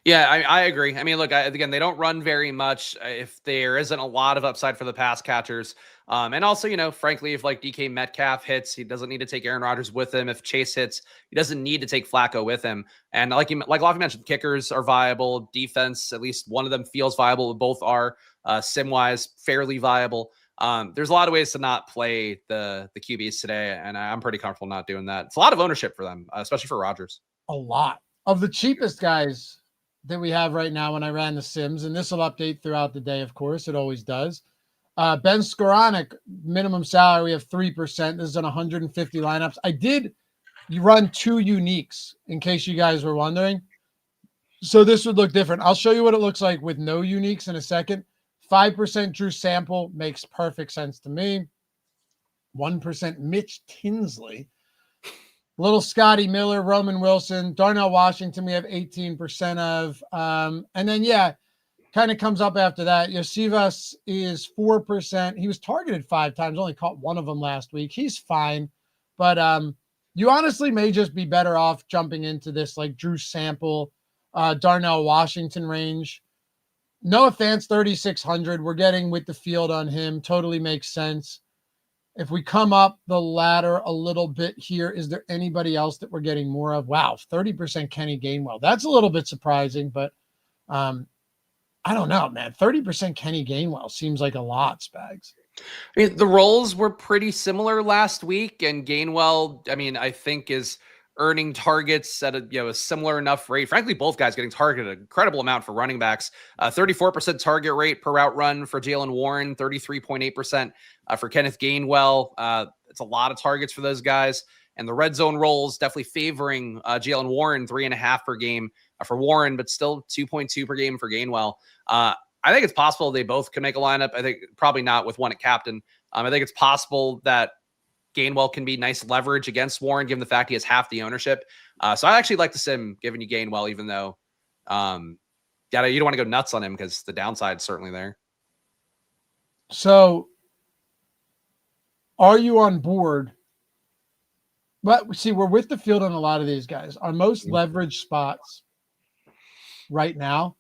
Yeah, I agree. I mean, look, again, they don't run very much. If there isn't a lot of upside for the pass catchers, and also, frankly, if like DK Metcalf hits, he doesn't need to take Aaron Rodgers with him. If Chase hits, he doesn't need to take Flacco with him. And like Loughy mentioned, kickers are viable. Defense, at least one of them feels viable. Both are sim-wise fairly viable. There's a lot of ways to not play the QBs today, and I'm pretty comfortable not doing that. It's a lot of ownership for them, especially for Rodgers. A lot of the cheapest guys that we have right now when I ran the sims, and this will update throughout the day, of course, it always does. Ben Skoranek, minimum salary, we have 3%. This is on 150 lineups. You run 2 uniques, in case you guys were wondering. So this would look different. I'll show you what it looks like with no uniques in a second. 5% Drew Sample makes perfect sense to me. 1% Mitch Tinsley. Little Scotty Miller, Roman Wilson, Darnell Washington, we have 18% of. And then, kind of comes up after that. Yosivas is 4%. He was targeted 5 times, only caught 1 of them last week. He's fine. But you honestly may just be better off jumping into this like Drew Sample, Darnell Washington range. Noah Fant's 3,600. We're getting with the field on him. Totally makes sense. If we come up the ladder a little bit here, is there anybody else that we're getting more of? Wow, 30% Kenny Gainwell. That's a little bit surprising, but I don't know, man. 30% Kenny Gainwell seems like a lot, Spags. I mean, the roles were pretty similar last week, and Gainwell, I think is earning targets at a similar enough rate. Frankly, both guys getting targeted an incredible amount for running backs. 34% target rate per route run for Jaylen Warren, 33.8% for Kenneth Gainwell. It's a lot of targets for those guys. And the red zone roles definitely favoring Jaylen Warren, 3.5 per game for Warren, but still 2.2 per game for Gainwell. I think it's possible they both can make a lineup. I think probably not with one at captain. I think it's possible that Gainwell can be nice leverage against Warren, given the fact he has half the ownership. So I actually like the sim giving you Gainwell, even though you don't want to go nuts on him because the downside's certainly there. So are you on board? But see, we're with the field on a lot of these guys. Our most leveraged spots right now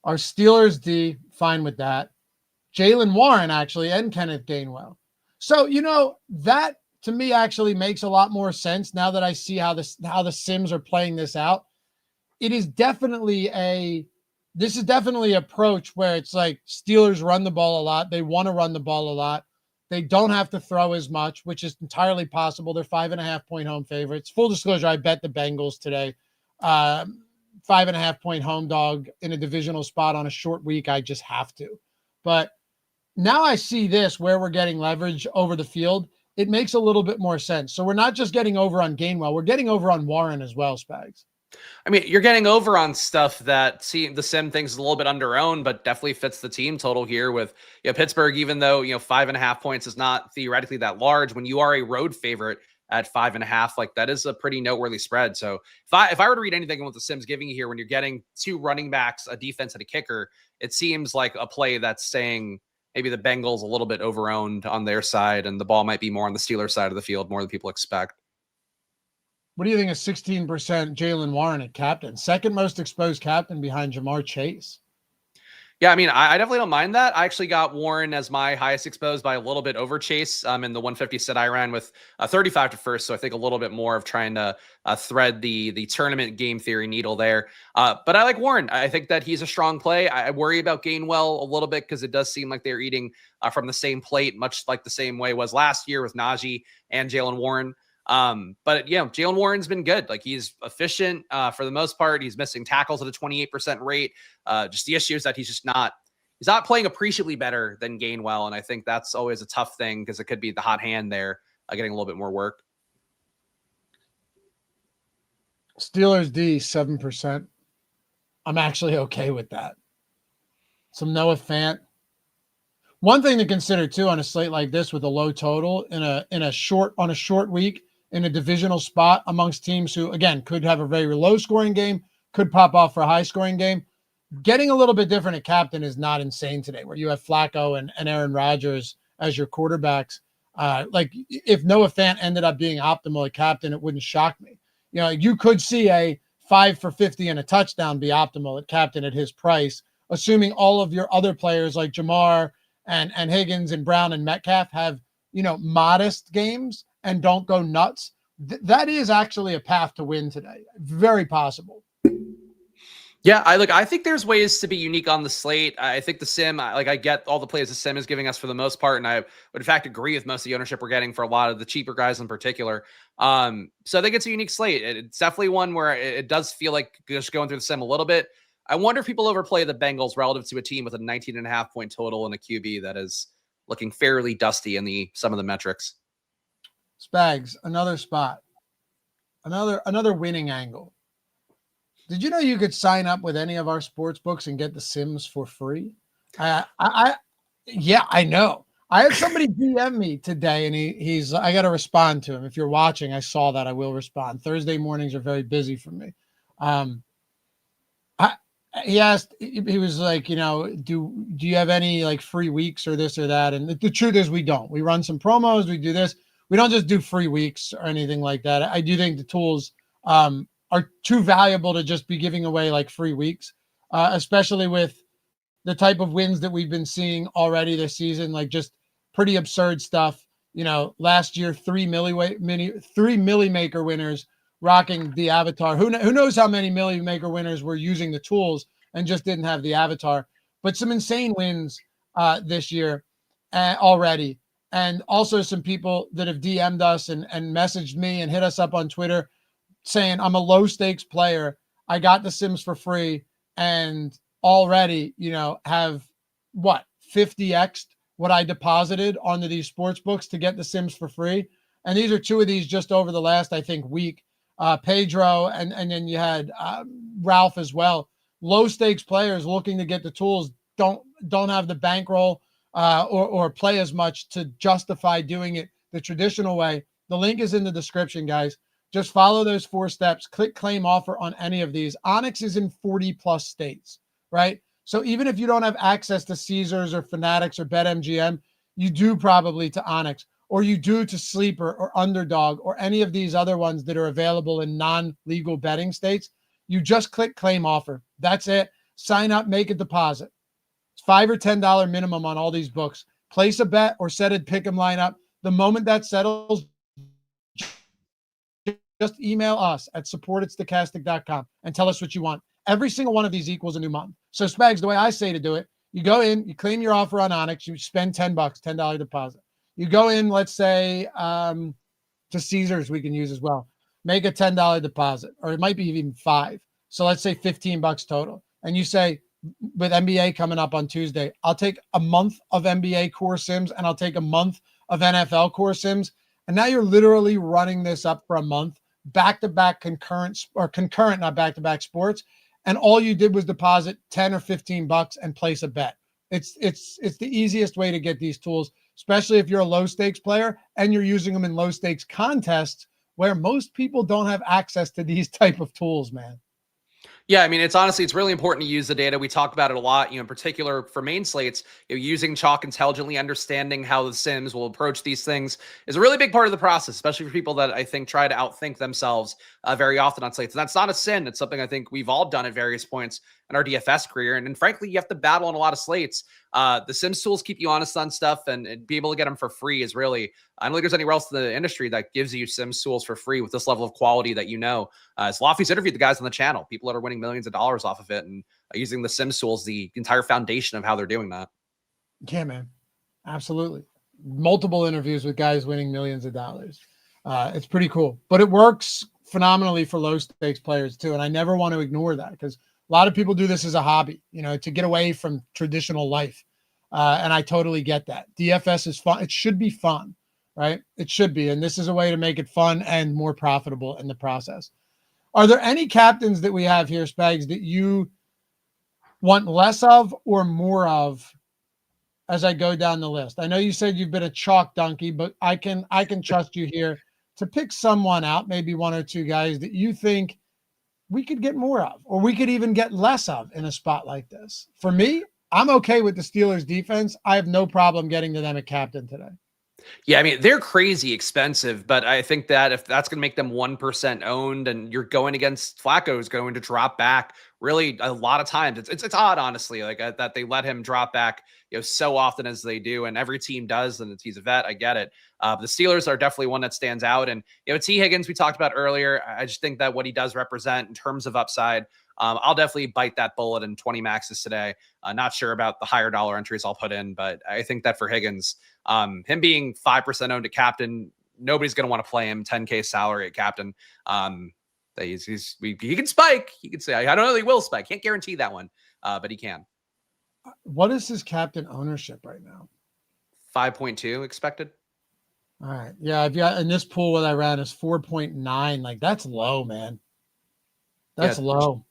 are Steelers D, fine with that. Jaylen Warren, actually, and Kenneth Gainwell. So, that to me actually makes a lot more sense now that I see how the Sims are playing this out. This is definitely an approach where it's like Steelers run the ball a lot. They want to run the ball a lot. They don't have to throw as much, which is entirely possible. They're 5.5-point home favorites. Full disclosure, I bet the Bengals today. 5.5-point home dog in a divisional spot on a short week. I just have to. But now I see this where we're getting leverage over the field. It makes a little bit more sense. So we're not just getting over on Gainwell. We're getting over on Warren as well, Spags. You're getting over on stuff that the sim thinks is a little bit under owned, but definitely fits the team total here with Pittsburgh, even though 5.5 points is not theoretically that large. When you are a road favorite at 5.5. Like that is a pretty noteworthy spread. So if I were to read anything on what the Sim's giving you here, when you're getting 2 running backs, a defense, and a kicker, it seems like a play that's saying maybe the Bengals a little bit overowned on their side, and the ball might be more on the Steelers side of the field, more than people expect. What do you think of 16% Jaylen Warren at captain? Second most exposed captain behind Jamar Chase. Yeah, I mean, I definitely don't mind that. I actually got Warren as my highest exposed by a little bit over Chase in the 150 set I ran with 35 to first. So I think a little bit more of trying to thread the tournament game theory needle there. But I like Warren. I think that he's a strong play. I worry about Gainwell a little bit because it does seem like they're eating from the same plate, much like the same way was last year with Najee and Jaylen Warren. But yeah, Jaylen Warren's been good. Like he's efficient for the most part. He's missing tackles at a 28% rate. Just the issue is that he's not playing appreciably better than Gainwell. And I think that's always a tough thing because it could be the hot hand there getting a little bit more work. Steelers D 7%. I'm actually okay with that. Some Noah Fant. One thing to consider too on a slate like this with a low total on a short week in a divisional spot amongst teams who, again, could have a very low scoring game, could pop off for a high scoring game. Getting a little bit different at captain is not insane today, where you have Flacco and Aaron Rodgers as your quarterbacks. Like if Noah Fant ended up being optimal at captain, it wouldn't shock me. You know, you could see a 5 for 50 and a touchdown be optimal at captain at his price, assuming all of your other players like Jamar and Higgins and Brown and Metcalf have, you know, modest games and don't go nuts. That is actually a path to win today. Very possible. Yeah, I think there's ways to be unique on the slate. I think the Sim, I get all the plays the Sim is giving us for the most part, and I would in fact agree with most of the ownership we're getting for a lot of the cheaper guys in particular. So I think it's a unique slate. It's definitely one where it does feel like just going through the Sim a little bit. I wonder if people overplay the Bengals relative to a team with a 19.5 point total and a QB that is looking fairly dusty in some of the metrics. Spags, another spot, another winning angle. Did you know you could sign up with any of our sports books and get the Sims for free? Yeah, I know. I had somebody DM me today, and he's I got to respond to him. If you're watching, I saw that. I will respond. Thursday mornings are very busy for me. He asked, he was like, you know, do you have any like free weeks or this or that? And the truth is we don't. We run some promos. We do this. We don't just do free weeks or anything like that. I do think the tools are too valuable to just be giving away like free weeks, especially with the type of wins that we've been seeing already this season, like just pretty absurd stuff. You know, last year, 3 Millie Maker winners rocking the avatar. Who knows how many Millie Maker winners were using the tools and just didn't have the avatar, but some insane wins this year already. And also some people that have DM'd us and messaged me and hit us up on Twitter saying, I'm a low stakes player. I got the Sims for free and already, you know, have 50x'd what I deposited onto these sports books to get the Sims for free. And these are two of these just over the last, I think, week. Pedro and then you had Ralph as well. Low stakes players looking to get the tools don't have the bankroll or play as much to justify doing it the traditional way. The link is in the description, guys. Just follow those 4 steps. Click claim offer on any of these. Onyx is in 40 plus states, right? So even if you don't have access to Caesars or Fanatics or BetMGM, you do probably to Onyx, or you do to Sleeper or Underdog or any of these other ones that are available in non-legal betting states. You just click claim offer. That's it. Sign up, make a deposit. It's $5 or $10 minimum on all these books. Place a bet or set a pick'em lineup. The moment that settles, just email us at support@stokastic.com and tell us what you want. Every single one of these equals a new month. So Spags, the way I say to do it, you go in, you claim your offer on Onyx, you spend $10, $10 deposit. You go in, let's say, to Caesars we can use as well. Make a $10 deposit, or it might be even $5. So let's say $15 total. And you say, with NBA coming up on Tuesday, I'll take a month of NBA core sims and I'll take a month of NFL core sims. And now you're literally running this up for a month, back-to-back concurrent, not back-to-back sports. And all you did was deposit $10 or $15 and place a bet. It's the easiest way to get these tools. especially if you're a low stakes player and you're using them in low stakes contests where most people don't have access to these type of tools, man. Yeah, I mean, it's really important to use the data. We talk about it a lot, in particular for main slates, using chalk intelligently, understanding how the sims will approach these things is a really big part of the process, especially for people that I think try to outthink themselves very often on slates. And that's not a sin. It's something I think we've all done at various points in our DFS career. And frankly, you have to battle on a lot of slates. The Sims tools keep you honest on stuff, and be able to get them for free is really, I don't think there's anywhere else in the industry that gives you Sims tools for free with this level of quality that as Loughy's interviewed the guys on the channel, people that are winning millions of dollars off of it, and using the Sims tools, the entire foundation of how they're doing that. Yeah, man. Absolutely. Multiple interviews with guys winning millions of dollars. It's pretty cool, but it works phenomenally for low stakes players too. And I never want to ignore that, because a lot of people do this as a hobby, to get away from traditional life. And I totally get that. DFS is fun. It should be fun, right? It should be. And this is a way to make it fun and more profitable in the process. Are there any captains that we have here, Spags, that you want less of or more of as I go down the list? I know you said you've been a chalk donkey, but I can trust you here to pick someone out, maybe one or two guys that you think we could get more of, or we could even get less of in a spot like this. For me, I'm okay with the Steelers defense. I have no problem getting to them a captain today. Yeah, I mean, they're crazy expensive, but I think that if that's going to make them 1% owned and you're going against Flacco, who's going to drop back really a lot of times, it's odd, honestly, like that they let him drop back, so often as they do, and every team does, and he's a vet. I get it. The Steelers are definitely one that stands out. And, T. Higgins, we talked about earlier. I just think that what he does represent in terms of upside, I'll definitely bite that bullet in 20 maxes today. Not sure about the higher dollar entries I'll put in, but I think that for Higgins, him being 5% owned at captain, nobody's going to want to play him 10K salary at captain. He can spike. He can say, I don't know, he will spike. Can't guarantee that one, but he can. What is his captain ownership right now? 5.2 expected. All right. Yeah. If you in this pool, what I ran is 4.9. Like, that's low, man. That's low.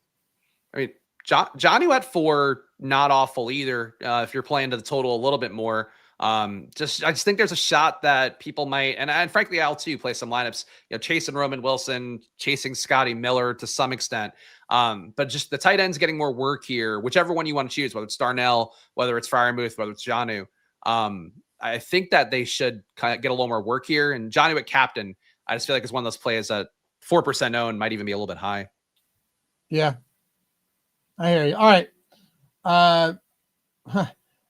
I mean, Johnny at 4, not awful either. If you're playing to the total a little bit more, I just think there's a shot that people might, and frankly, I'll too play some lineups, chasing Roman Wilson, chasing Scotty Miller to some extent. But just the tight ends getting more work here, whichever one you want to choose, whether it's Darnell, whether it's Freiermuth, whether it's Jonnu. I think that they should kind of get a little more work here. And Jonnu at captain, I just feel like it's one of those plays that 4% owned might even be a little bit high. Yeah. I hear you. All right.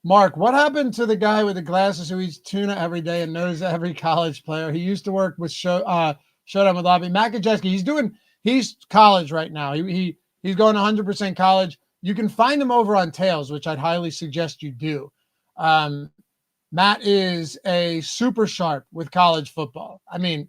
Mark, what happened to the guy with the glasses who eats tuna every day and knows every college player? He used to work with Showdown with Loughy. Matt Kajeski, he's college right now. He's going 100% college. You can find him over on Tails, which I'd highly suggest you do. Matt is a super sharp with college football. I mean,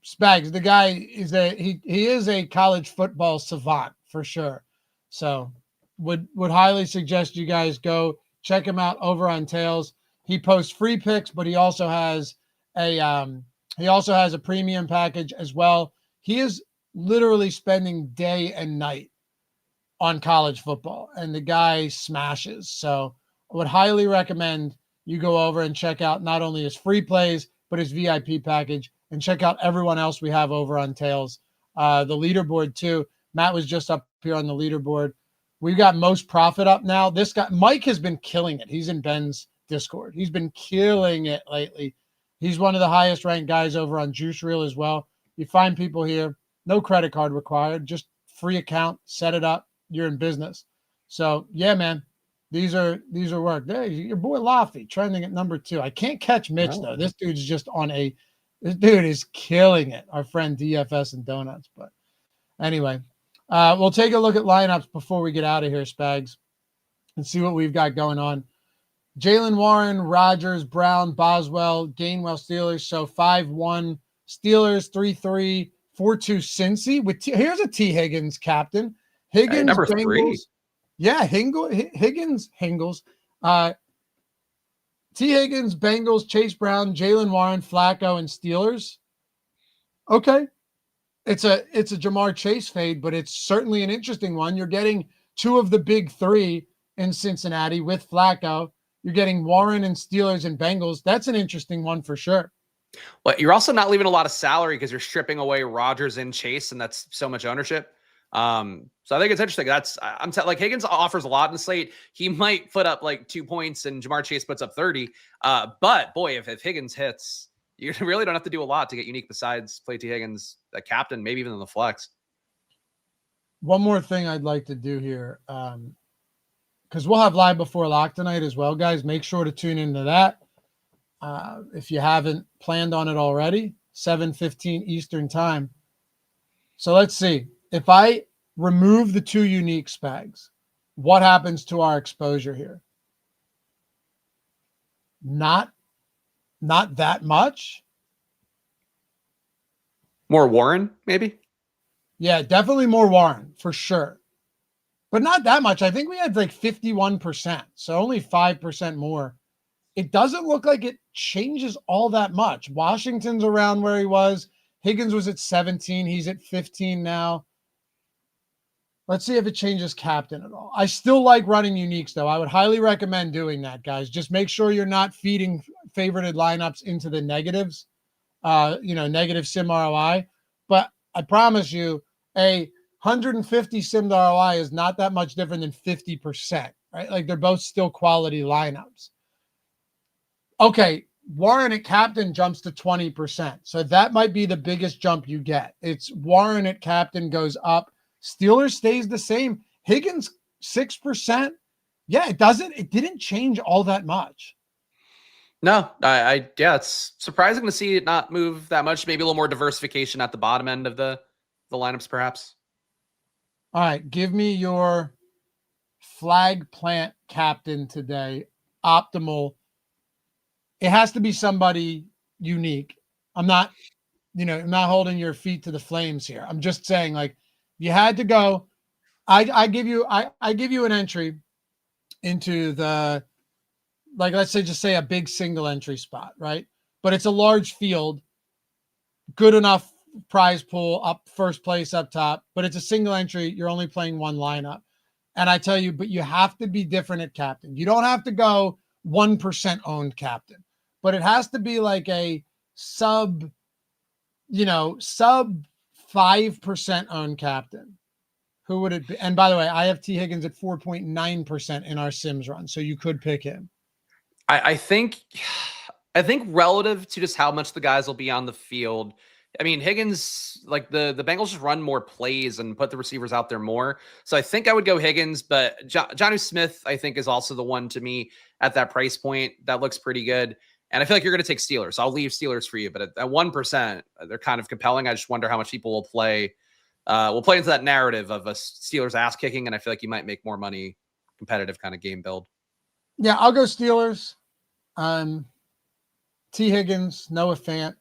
Spags, the guy is he is a college football savant for sure. So would highly suggest you guys go check him out over on Tails. He posts free picks, but he also has a premium package as well. He is literally spending day and night on college football, and the guy smashes. So I would highly recommend you go over and check out not only his free plays, but his VIP package, and check out everyone else we have over on Tails. The leaderboard too. Matt was just up here on the leaderboard. We've got most profit up now. This guy, Mike, has been killing it. He's in Ben's Discord. He's been killing it lately. He's one of the highest ranked guys over on Juice Reel as well. You find people here, no credit card required, just free account, set it up, you're in business. So yeah, man, these are work. There, your boy Loughy trending at number 2. I can't catch Mitch though. This dude's just this dude is killing it. Our friend DFS and Donuts. But anyway, we'll take a look at lineups before we get out of here, Spags, and see what we've got going on. Jalen Warren, Rodgers, Brown, Boswell, Gainwell, Steelers. So 5-1 Steelers, 3-3, 4-2 Cincy. Here's a T. Higgins captain. Higgins, number Bengals. 3. Yeah, Higgins. T. Higgins, Bengals, Chase Brown, Jalen Warren, Flacco, and Steelers. Okay. It's a Jamar Chase fade, but it's certainly an interesting one. You're getting 2 of the big 3 in Cincinnati with Flacco. You're getting Warren and Steelers and Bengals. That's an interesting one for sure. But you're also not leaving a lot of salary because you're stripping away Rodgers and Chase, and that's so much ownership. So I think it's interesting. Like Higgins offers a lot in the slate. He might put up like 2 points and Jamar Chase puts up 30. But boy, if Higgins hits, you really don't have to do a lot to get unique besides play T. Higgins, a captain, maybe even in the flex. One more thing I'd like to do here. Because we'll have live before lock tonight as well, guys. Make sure to tune into that. If you haven't planned on it already, 7:15 Eastern time. So let's see. If I remove the 2 unique Spags, what happens to our exposure here? Not that much. More Warren, maybe? Yeah, definitely more Warren for sure. But not that much. I think we had like 51%. So only 5% more. It doesn't look like it changes all that much. Washington's around where he was. Higgins was at 17. He's at 15 now. Let's see if it changes captain at all. I still like running uniques, though. I would highly recommend doing that, guys. Just make sure you're not feeding favorited lineups into the negatives, negative sim ROI. But I promise you, a 150 sim ROI is not that much different than 50%, right? Like they're both still quality lineups. Okay, Warren at captain jumps to 20%. So that might be the biggest jump you get. It's Warren at captain goes up. Steelers stays the same. Higgins 6%. Yeah, it didn't change all that much. No, it's surprising to see it not move that much. Maybe a little more diversification at the bottom end of the lineups, perhaps. All right, give me your flag plant captain today. Optimal. It has to be somebody unique. I'm not holding your feet to the flames here. I'm just saying, like, you had to go. I give you an entry into the, like, let's say a big single entry spot, right? But it's a large field, good enough prize pool up first place up top, but it's a single entry. You're only playing one lineup. And I tell you, but you have to be different at captain. You don't have to go 1% owned captain, but it has to be like a sub 5% owned captain. Who would it be? And by the way, I have T. Higgins at 4.9% in our Sims run, so you could pick him. I think relative to just how much the guys will be on the field, I mean, Higgins, like the Bengals just run more plays and put the receivers out there more. So I think I would go Higgins, but Jonnu Smith, I think, is also the one to me at that price point that looks pretty good. And I feel like you're going to take Steelers. So I'll leave Steelers for you, but at 1%, they're kind of compelling. I just wonder how much people will play. We'll play into that narrative of a Steelers ass kicking, and I feel like you might make more money, competitive kind of game build. Yeah, I'll go Steelers. T. Higgins, Noah Fant.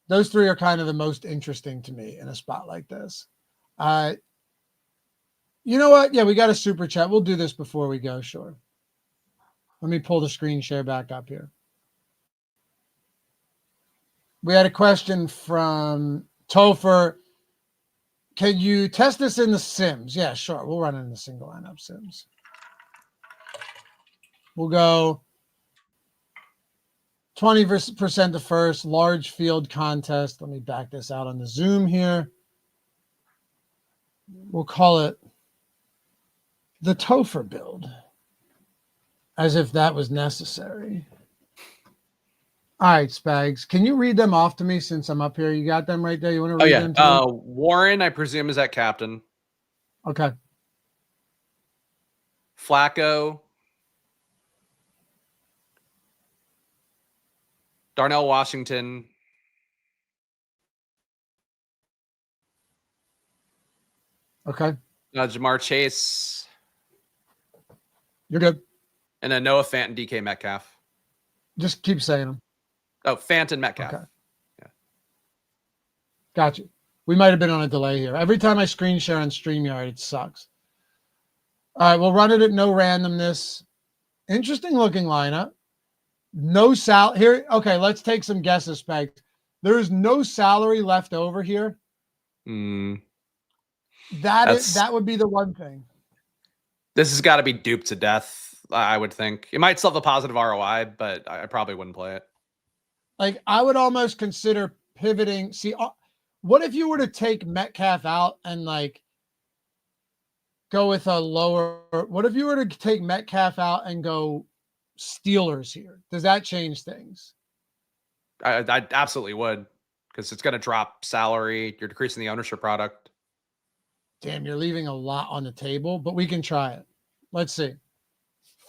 Those 3 are kind of the most interesting to me in a spot like this. You know what? Yeah, we got a super chat. We'll do this before we go. Sure. Let me pull the screen share back up here. We had a question from Topher. Can you test this in the Sims? Yeah, sure. We'll run it in the single lineup Sims. We'll go 20% to first, large field contest. Let me back this out on the Zoom here. We'll call it the Topher build, as if that was necessary. All right, Spags, can you read them off to me since I'm up here? You got them right there? You want to read them to me? Warren, I presume, is at captain. Okay. Flacco. Darnell Washington. Okay. Jamar Chase. You're good. And then Noah Fant and DK Metcalf. Just keep saying them. Oh, Fant and Metcalf. Okay. Yeah. Got you. We might have been on a delay here. Every time I screen share on StreamYard, it sucks. All right, we'll run it at no randomness. Interesting looking lineup. No here. Okay, let's take some guesses, Spag. There's no salary left over here. That would be the one thing. This has got to be duped to death. I would think it might still have the positive ROI, but I probably wouldn't play it. Like, I would almost consider pivoting. See, what if you were to take Metcalf out and like go with a lower? What if you were to take Metcalf out and go Steelers here? Does that change things? I absolutely would, because it's going to drop salary. You're decreasing the ownership product. Damn, you're leaving a lot on the table, but we can try it. Let's see.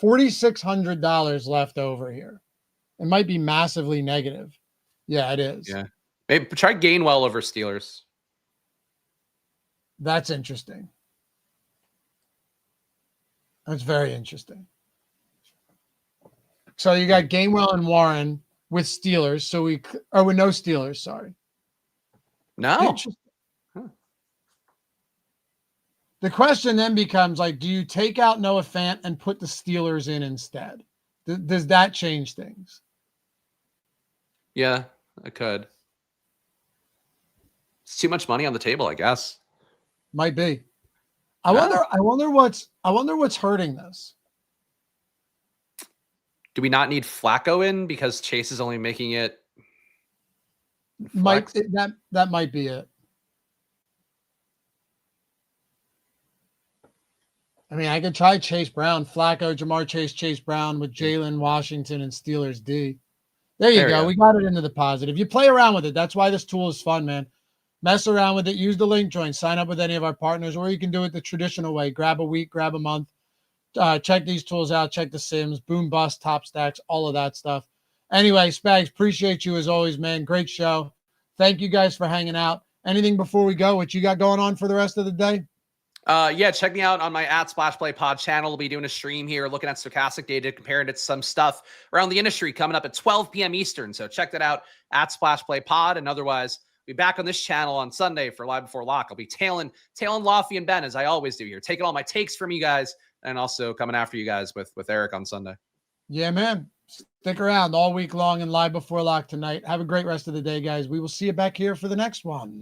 $4,600 left over here. It might be massively negative. Yeah, it is. Yeah. Maybe try Gainwell over Steelers. That's interesting. That's very interesting. So you got Gainwell and Warren with Steelers. So with no Steelers, sorry. No. Huh. The question then becomes, like, do you take out Noah Fant and put the Steelers in instead? Does that change things? Yeah, I could. It's too much money on the table, I guess. Might be. I wonder what's hurting this. Do we not need Flacco in because Chase is only making it flex? That might be it. I mean, I could try Chase Brown, Flacco, Jamar Chase, Chase Brown with Jalen Washington and Steelers D. There you go. We got it into the positive. You play around with it. That's why this tool is fun, man. Mess around with it. Use the link, join, sign up with any of our partners, or you can do it the traditional way. Grab a week, grab a month. Check these tools out. Check the sims, boom, bust, top stacks, all of that stuff. Anyway, Spags, appreciate you as always, man. Great show. Thank you guys for hanging out. Anything before we go? What you got going on for the rest of the day? Yeah, check me out on my @SplashPlayPod channel. We'll be doing a stream here, looking at Stokastic data, comparing it to some stuff around the industry coming up at 12 p.m. Eastern. So check that out @SplashPlayPod. And otherwise, be back on this channel on Sunday for Live Before Lock. I'll be tailing Loughy and Ben as I always do here, taking all my takes from you guys and also coming after you guys with Eric on Sunday. Yeah, man. Stick around all week long and Live Before Lock tonight. Have a great rest of the day, guys. We will see you back here for the next one.